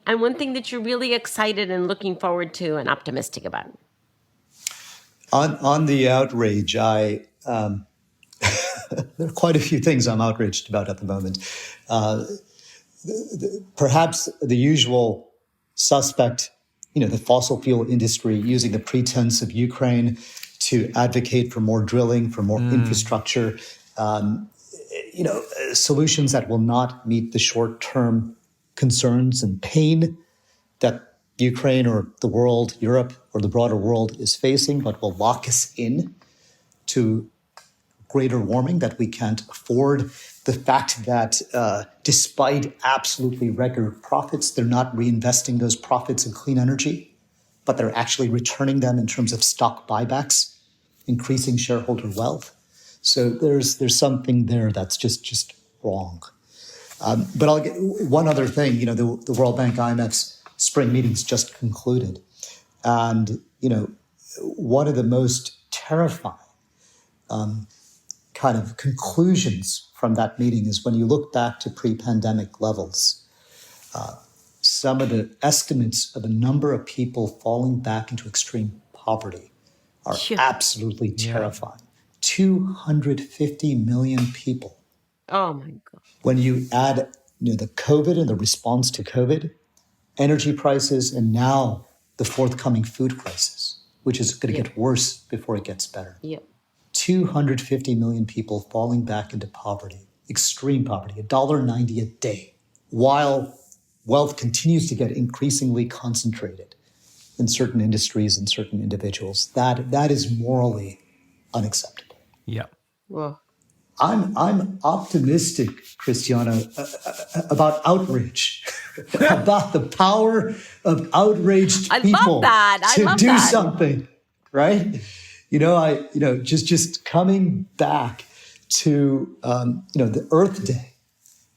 And one thing that you're really excited and looking forward to and optimistic about. On the outrage, there are quite a few things I'm outraged about at the moment. Perhaps the usual suspect, the fossil fuel industry using the pretense of Ukraine to advocate for more drilling, for more infrastructure, solutions that will not meet the short-term concerns and pain that Ukraine or the world, Europe, or the broader world is facing, but will lock us in to greater warming that we can't afford. The fact that despite absolutely record profits, they're not reinvesting those profits in clean energy, but they're actually returning them in terms of stock buybacks, increasing shareholder wealth. So there's something there that's just wrong. But I'll get one other thing. The World Bank IMF's spring meetings just concluded. And, one of the most terrifying kind of conclusions from that meeting is when you look back to pre-pandemic levels, some of the estimates of the number of people falling back into extreme poverty are absolutely terrifying. 250 million people. Oh, my God. When you add the COVID and the response to COVID, energy prices, and now the forthcoming food crisis, which is going to get worse before it gets better. 250 million people falling back into poverty, extreme poverty, $1.90 a day, while wealth continues to get increasingly concentrated in certain industries and certain individuals. That is morally unacceptable. Yeah. Well, I'm optimistic, Christiana, about outrage, about the power of outraged people to do something, right? Just coming back to the Earth Day,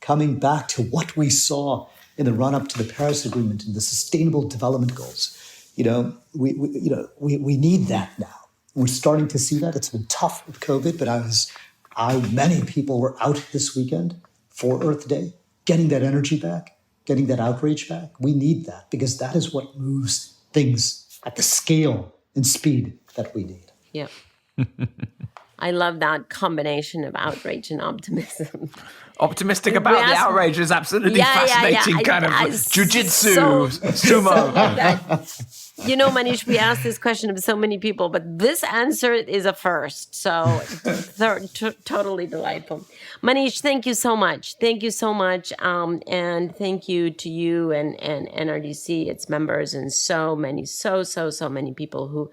coming back to what we saw in the run-up to the Paris Agreement and the Sustainable Development Goals. We need that now. We're starting to see that. It's been tough with COVID, but many people were out this weekend for Earth Day, getting that energy back, getting that outrage back. We need that because that is what moves things at the scale and speed that we need. I love that combination of outrage and optimism. Optimistic about the outrage is absolutely fascinating kind of jujitsu, sumo. Manish, we asked this question of so many people, but this answer is a first. So totally delightful. Manish, thank you so much. Thank you so much. And thank you to you and NRDC, its members, and so many people who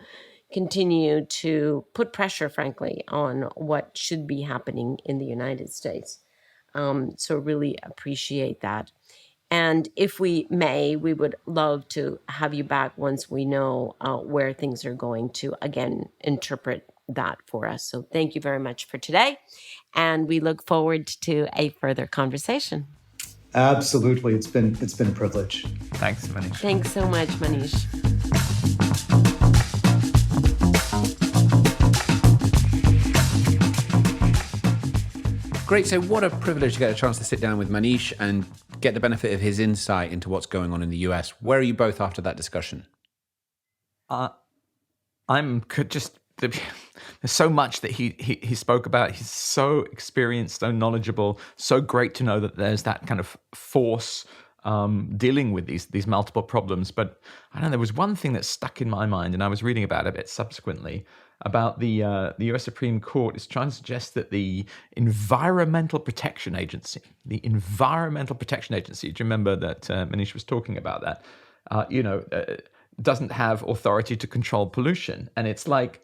continue to put pressure, frankly, on what should be happening in the United States. So really appreciate that. And if we may, we would love to have you back once we know where things are going to, again, interpret that for us. So thank you very much for today. And we look forward to a further conversation. Absolutely. It's been a privilege. Thanks, Manish. Thanks so much, Manish. Great. So what a privilege to get a chance to sit down with Manish and get the benefit of his insight into what's going on in the US. Where are you both after that discussion? I'm just... There's so much that he spoke about. He's so experienced, so knowledgeable, so great to know that there's that kind of force dealing with these multiple problems. But I don't know, there was one thing that stuck in my mind, and I was reading about it a bit subsequently, about the U.S. Supreme Court is trying to suggest that the Environmental Protection Agency, do you remember that Manish was talking about that, doesn't have authority to control pollution. And it's like,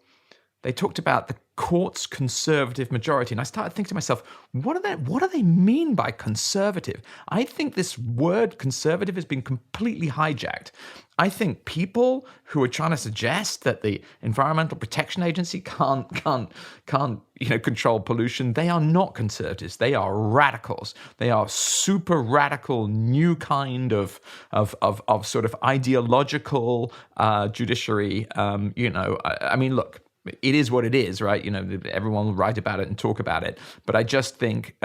they talked about the court's conservative majority. And I started thinking to myself, what do they mean by conservative? I think this word conservative has been completely hijacked. I think people who are trying to suggest that the Environmental Protection Agency can't control pollution, they are not conservatives. They are radicals. They are super radical, new kind of sort of ideological judiciary. I mean, look. It is what it is, right? Everyone will write about it and talk about it. But I just think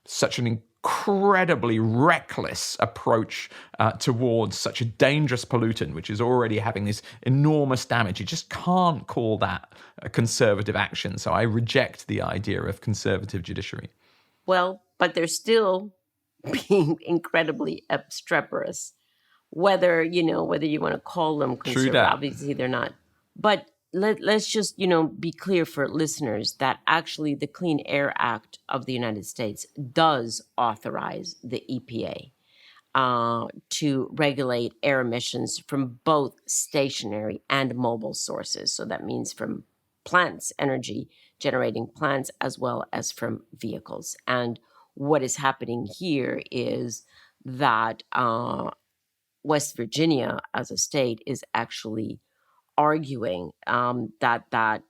such an incredibly reckless approach towards such a dangerous pollutant, which is already having this enormous damage. You just can't call that a conservative action. So I reject the idea of conservative judiciary. Well, but they're still being incredibly obstreperous. Whether you want to call them conservative, obviously they're not. But let's just, be clear for listeners that actually the Clean Air Act of the United States does authorize the EPA to regulate air emissions from both stationary and mobile sources. So that means from plants, energy generating plants, as well as from vehicles. And what is happening here is that West Virginia as a state is actually arguing that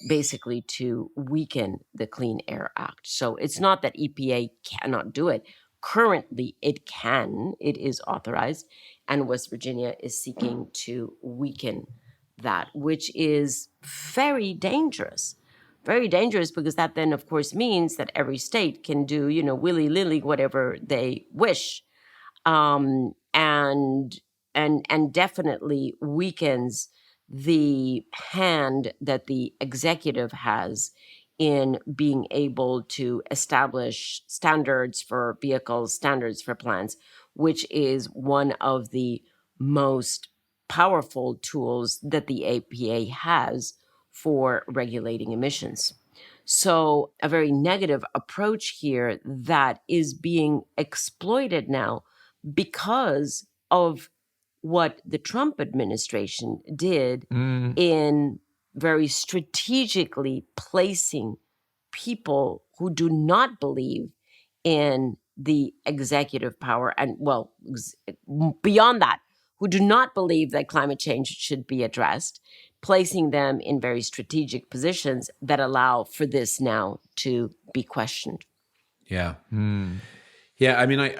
basically to weaken the Clean Air Act. So it's not that EPA cannot do it. Currently, it can. It is authorized. And West Virginia is seeking to weaken that, which is very dangerous. Very dangerous because that then, of course, means that every state can do, willy-nilly whatever they wish. And definitely weakens the hand that the executive has in being able to establish standards for vehicles, standards for plants, which is one of the most powerful tools that the EPA has for regulating emissions. So a very negative approach here that is being exploited now because of what the Trump administration did in very strategically placing people who do not believe in the executive power and, well, beyond that, who do not believe that climate change should be addressed, placing them in very strategic positions that allow for this now to be questioned. Yeah. Yeah, I mean,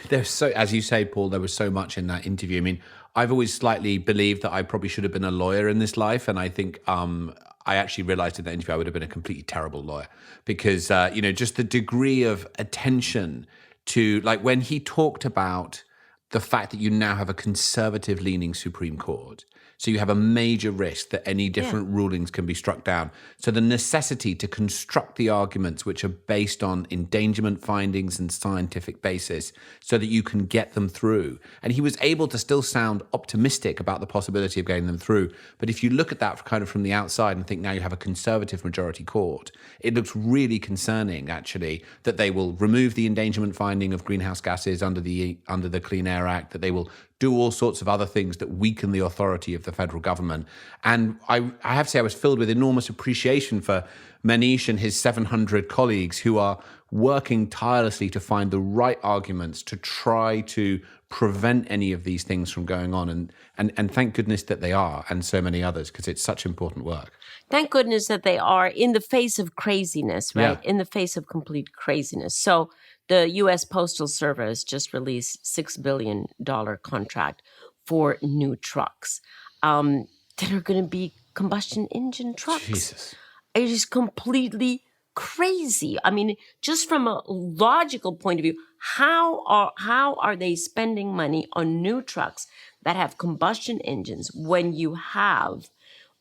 there's so, as you say, Paul, there was so much in that interview. I mean, I've always slightly believed that I probably should have been a lawyer in this life, and I think I actually realized in that interview I would have been a completely terrible lawyer because just the degree of attention to, like, when he talked about the fact that you now have a conservative-leaning Supreme Court, So you have a major risk that any different rulings can be struck down. So the necessity to construct the arguments which are based on endangerment findings and scientific basis so that you can get them through. And he was able to still sound optimistic about the possibility of getting them through. But if you look at that kind of from the outside and think now you have a conservative majority court, it looks really concerning, actually, that they will remove the endangerment finding of greenhouse gases under the Clean Air Act, that they will do all sorts of other things that weaken the authority of the federal government. And I have to say I was filled with enormous appreciation for Manish and his 700 colleagues who are working tirelessly to find the right arguments to try to prevent any of these things from going on. And thank goodness that they are, and so many others, because it's such important work. Thank goodness that they are in the face of craziness, right? Yeah. In the face of complete craziness. So the U.S. Postal Service just released $6 billion contract for new trucks that are going to be combustion engine trucks. Jesus. It is completely crazy. I mean, just from a logical point of view, how are they spending money on new trucks that have combustion engines when you have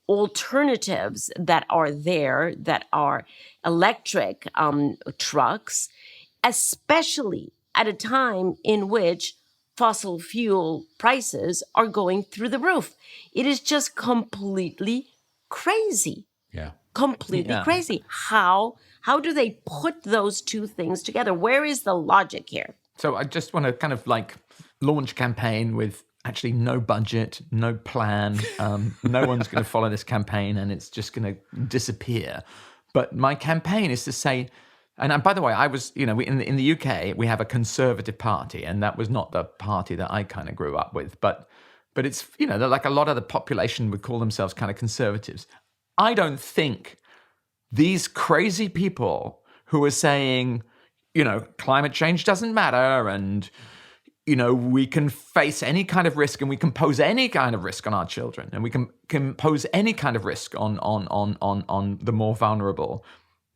alternatives that are there that are electric trucks, especially at a time in which fossil fuel prices are going through the roof? It is just completely crazy. Yeah. Completely crazy. How do they put those two things together? Where is the logic here? So I just want to kind of like launch a campaign with actually no budget, no plan. No one's going to follow this campaign and it's just going to disappear. But my campaign is to say, and by the way, I was, in the UK, we have a Conservative Party, and that was not the party that I kind of grew up with. But it's, like a lot of the population would call themselves kind of conservatives. I don't think these crazy people who are saying, climate change doesn't matter and, we can face any kind of risk and we can pose any kind of risk on our children and we can pose any kind of risk on the more vulnerable.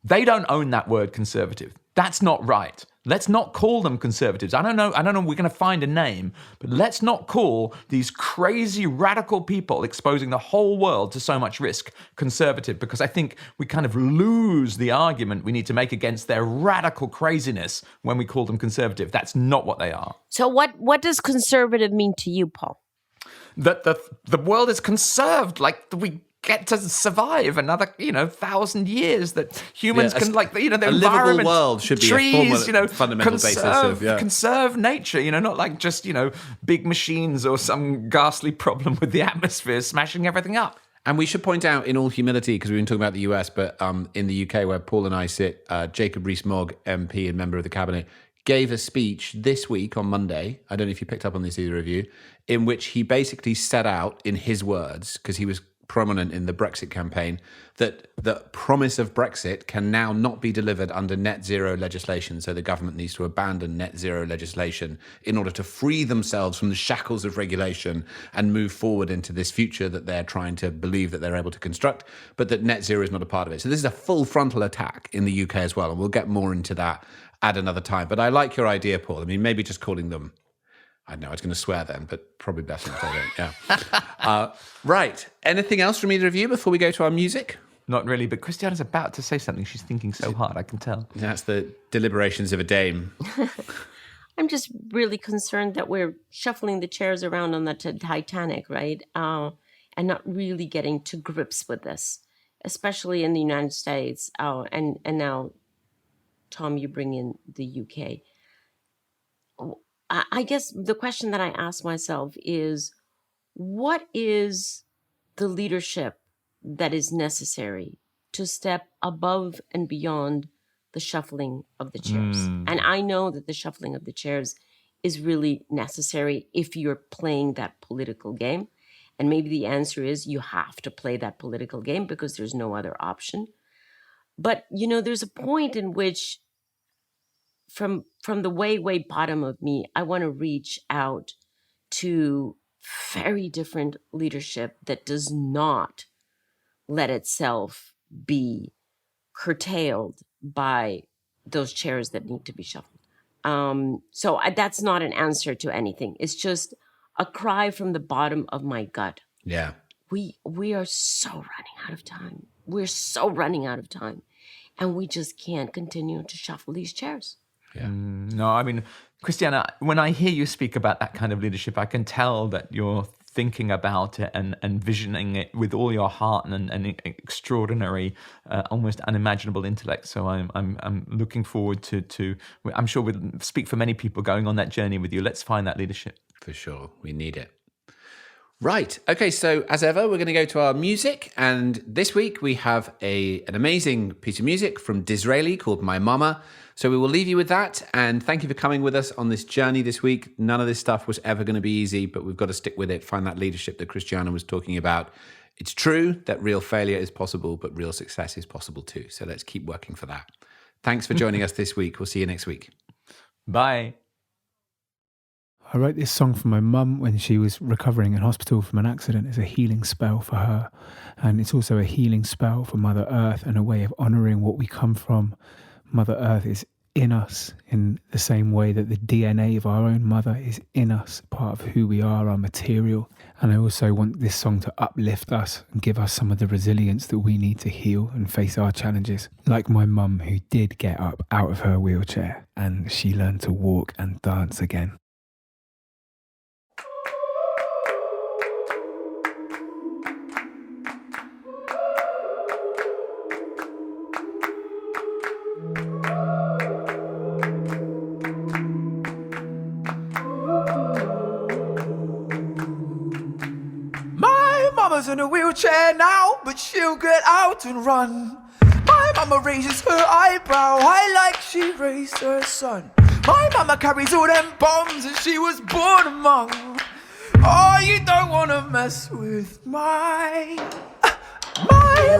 They don't own that word conservative. That's not right. Let's not call them conservatives. I don't know. We're going to find a name, but let's not call these crazy radical people exposing the whole world to so much risk conservative, because I think we kind of lose the argument we need to make against their radical craziness when we call them conservative. That's not what they are. So what does conservative mean to you, Paul? That the world is conserved, like we get to survive another, 1,000 years, that humans can, the a environment, livable world should be trees, a fundamental basis of conserve nature, not like just, big machines or some ghastly problem with the atmosphere smashing everything up. And we should point out, in all humility, because we've been talking about the US, but in the UK where Paul and I sit, Jacob Rees-Mogg, MP and member of the cabinet, gave a speech this week on Monday, I don't know if you picked up on this, either of you, in which he basically set out, in his words, because he was prominent in the Brexit campaign, that the promise of Brexit can now not be delivered under net zero legislation. So the government needs to abandon net zero legislation in order to free themselves from the shackles of regulation and move forward into this future that they're trying to believe that they're able to construct, but that net zero is not a part of it. So this is a full frontal attack in the UK as well. And we'll get more into that at another time. But I like your idea, Paul. I mean, maybe just calling them, I know I was going to swear then, but probably best not to. Yeah. Right. Anything else from either of you before we go to our music? Not really, but Christiana's about to say something. She's thinking so hard, I can tell. That's the deliberations of a dame. I'm just really concerned that we're shuffling the chairs around on the Titanic, right? And not really getting to grips with this, especially in the United States. And now, Tom, you bring in the UK. I guess the question that I ask myself is, what is the leadership that is necessary to step above and beyond the shuffling of the chairs? And I know that the shuffling of the chairs is really necessary if you're playing that political game. And maybe the answer is you have to play that political game because there's no other option. But, there's a point in which from the way bottom of me, I want to reach out to very different leadership that does not let itself be curtailed by those chairs that need to be shuffled. So that's not an answer to anything. It's just a cry from the bottom of my gut. Yeah. we are so running out of time. We're so running out of time. And we just can't continue to shuffle these chairs. Yeah. No, I mean, Christiana, when I hear you speak about that kind of leadership, I can tell that you're thinking about it and visioning it with all your heart and extraordinary, almost unimaginable intellect. So I'm looking forward to. I'm sure we'll speak for many people going on that journey with you. Let's find that leadership. For sure. We need it. Right. Okay. So as ever, we're going to go to our music. And this week we have an amazing piece of music from Dizraeli called My Mama. So we will leave you with that. And thank you for coming with us on this journey this week. None of this stuff was ever going to be easy, but we've got to stick with it. Find that leadership that Christiana was talking about. It's true that real failure is possible, but real success is possible too. So let's keep working for that. Thanks for joining us this week. We'll see you next week. Bye. I wrote this song for my mum when she was recovering in hospital from an accident. It's a healing spell for her. And it's also a healing spell for Mother Earth and a way of honouring what we come from. Mother Earth is in us in the same way that the DNA of our own mother is in us, part of who we are, our material. And I also want this song to uplift us and give us some of the resilience that we need to heal and face our challenges. Like my mum, who did get up out of her wheelchair and she learned to walk and dance again. In a wheelchair now, but she'll get out and run. My mama raises her eyebrow high like she raised her son. My mama carries all them bombs that she was born among. Oh, you don't wanna mess with my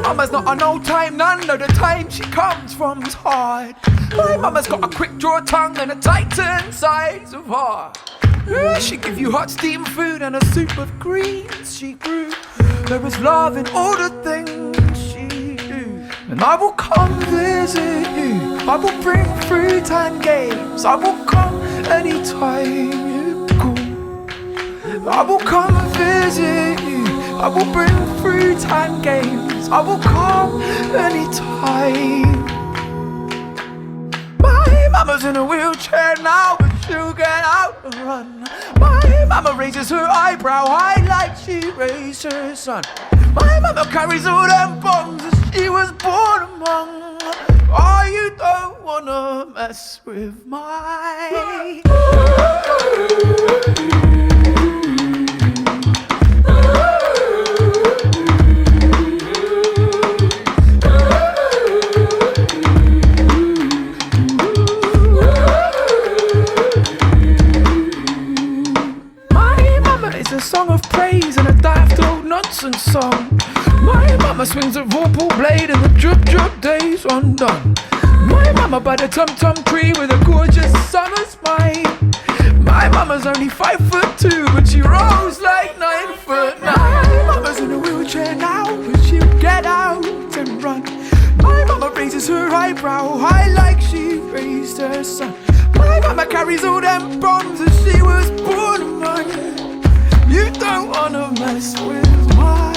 mama's not an old time nun, no, the time she comes from's hard. My mama's got a quick draw tongue and a tighten size of heart. She give you hot steam food and a soup of greens she grew. There is love in all the things she do. And I will come visit you. I will bring fruit and games. I will come anytime you call. I will come visit you. I will bring fruit and games. I will come anytime. My mama's in a wheelchair now, but she'll get out and run. My mama raises her eyebrow high like she raised her son. My mama carries all them bombs that she was born among. Oh, you don't wanna mess with my a song of praise and a daft old nonsense song. My mama swings a vorpal blade and the drip drip days undone. My mama by the tum tum tree with a gorgeous summer spine. My mama's only 5'2", but she rolls like 9'9". My mama's in a wheelchair now, but she'll get out and run. My mama raises her eyebrow high like she raised her son. My mama carries all them bombs that she was born among. You don't wanna mess with my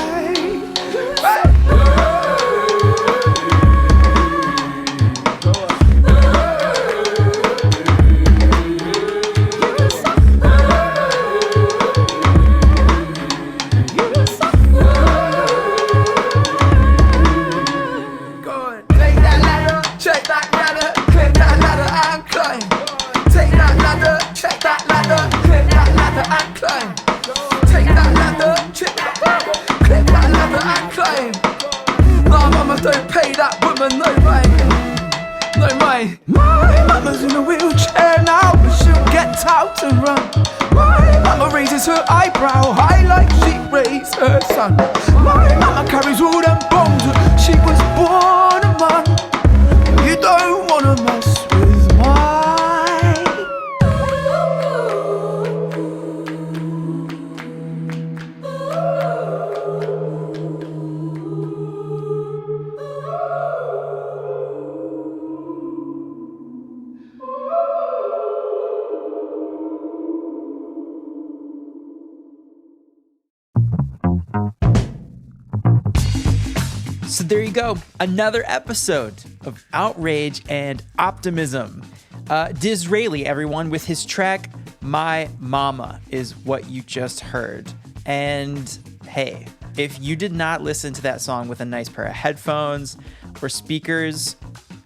Go on, take that ladder, check that ladder, click that ladder and climb. Take that ladder, check that ladder, click that ladder and climb. Take that ladder, check that ladder, click that ladder and climb. Nah, mama, don't pay that woman no mind. No mind. My mama's in a wheelchair now, but she'll get out and run. My mama raises her eyebrow high like she raised her son. My mama carries all them bombs that she was born among. You don't wanna mess with my So there you go. Another episode of Outrage and Optimism. Dizraeli, everyone, with his track My Mama is what you just heard. And hey, if you did not listen to that song with a nice pair of headphones or speakers,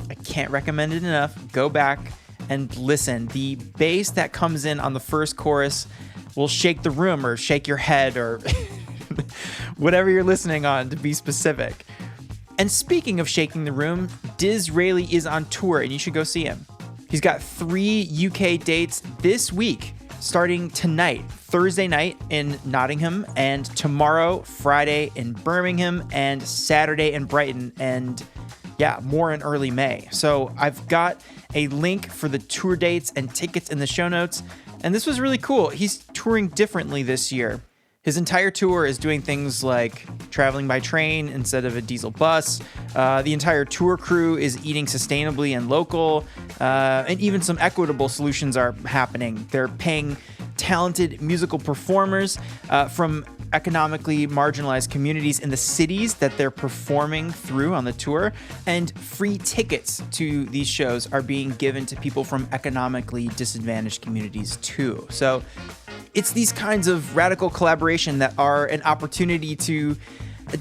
I can't recommend it enough. Go back and listen. The bass that comes in on the first chorus will shake the room or shake your head or whatever you're listening on, to be specific. And speaking of shaking the room, Dizraeli is on tour and you should go see him. He's got 3 UK dates this week, starting tonight, Thursday night in Nottingham, and tomorrow, Friday in Birmingham, and Saturday in Brighton, and yeah, more in early May. So I've got a link for the tour dates and tickets in the show notes. And this was really cool. He's touring differently this year. His entire tour is doing things like traveling by train instead of a diesel bus. The entire tour crew is eating sustainably and local. And even some equitable solutions are happening. They're paying talented musical performers from economically marginalized communities in the cities that they're performing through on the tour. And free tickets to these shows are being given to people from economically disadvantaged communities too. So it's these kinds of radical collaboration that are an opportunity to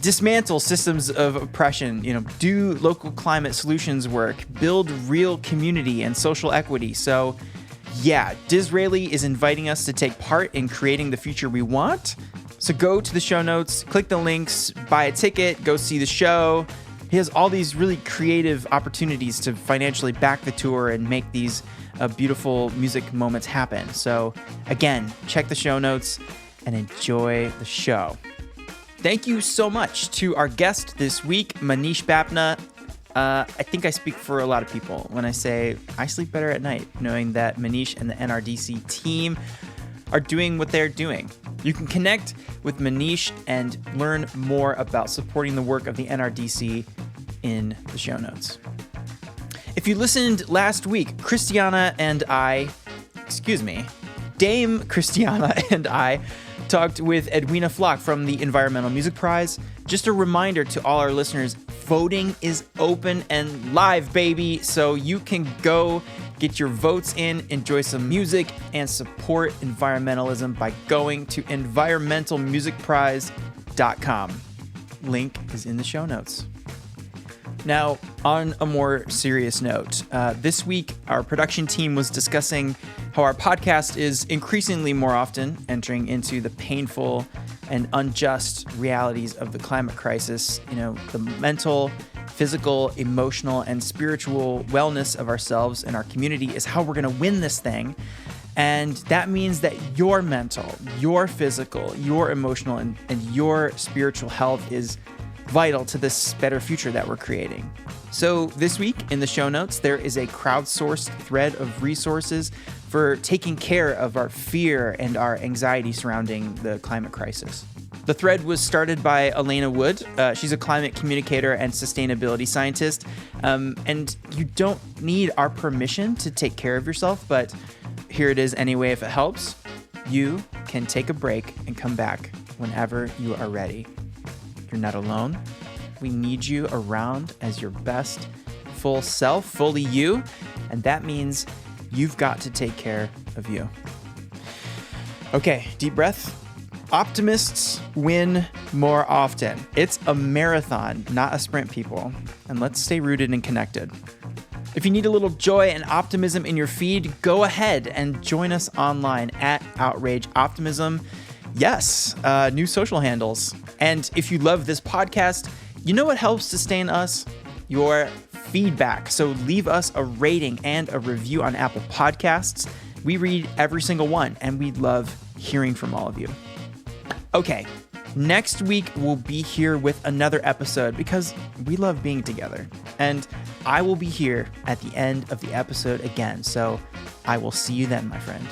dismantle systems of oppression, do local climate solutions work, build real community and social equity. So yeah, Dizraeli is inviting us to take part in creating the future we want. So go to the show notes, click the links, buy a ticket, go see the show. He has all these really creative opportunities to financially back the tour and make these beautiful music moments happen. So again, check the show notes and enjoy the show. Thank you so much to our guest this week, Manish Bapna. I think I speak for a lot of people when I say I sleep better at night, knowing that Manish and the NRDC team are doing what they're doing. You can connect with Manish and learn more about supporting the work of the NRDC in the show notes. If you listened last week, Dame Christiana and I talked with Edwina Flock from the Environmental Music Prize. Just a reminder to all our listeners, voting is open and live, baby. So you can go get your votes in, enjoy some music, and support environmentalism by going to environmentalmusicprize.com. Link is in the show notes. Now, on a more serious note, this week our production team was discussing how our podcast is increasingly more often entering into the painful and unjust realities of the climate crisis. The mental, physical, emotional, and spiritual wellness of ourselves and our community is how we're going to win this thing. And that means that your mental, your physical, your emotional, and your spiritual health is vital to this better future that we're creating. So this week in the show notes, there is a crowdsourced thread of resources for taking care of our fear and our anxiety surrounding the climate crisis. The thread was started by Elena Wood. She's a climate communicator and sustainability scientist. And you don't need our permission to take care of yourself, but here it is anyway if it helps. You can take a break and come back whenever you are ready. You're not alone. We need you around as your best full self, fully you, and that means you've got to take care of you. Okay, deep breath. Optimists win more often. It's a marathon, not a sprint, people. And let's stay rooted and connected. If you need a little joy and optimism in your feed, go ahead and join us online at Outrage+Optimism. Yes, new social handles. And if you love this podcast, you know what helps sustain us? Your feedback. So leave us a rating and a review on Apple Podcasts. We read every single one, and we love hearing from all of you. Okay, next week we'll be here with another episode because we love being together. And I will be here at the end of the episode again. So I will see you then, my friend.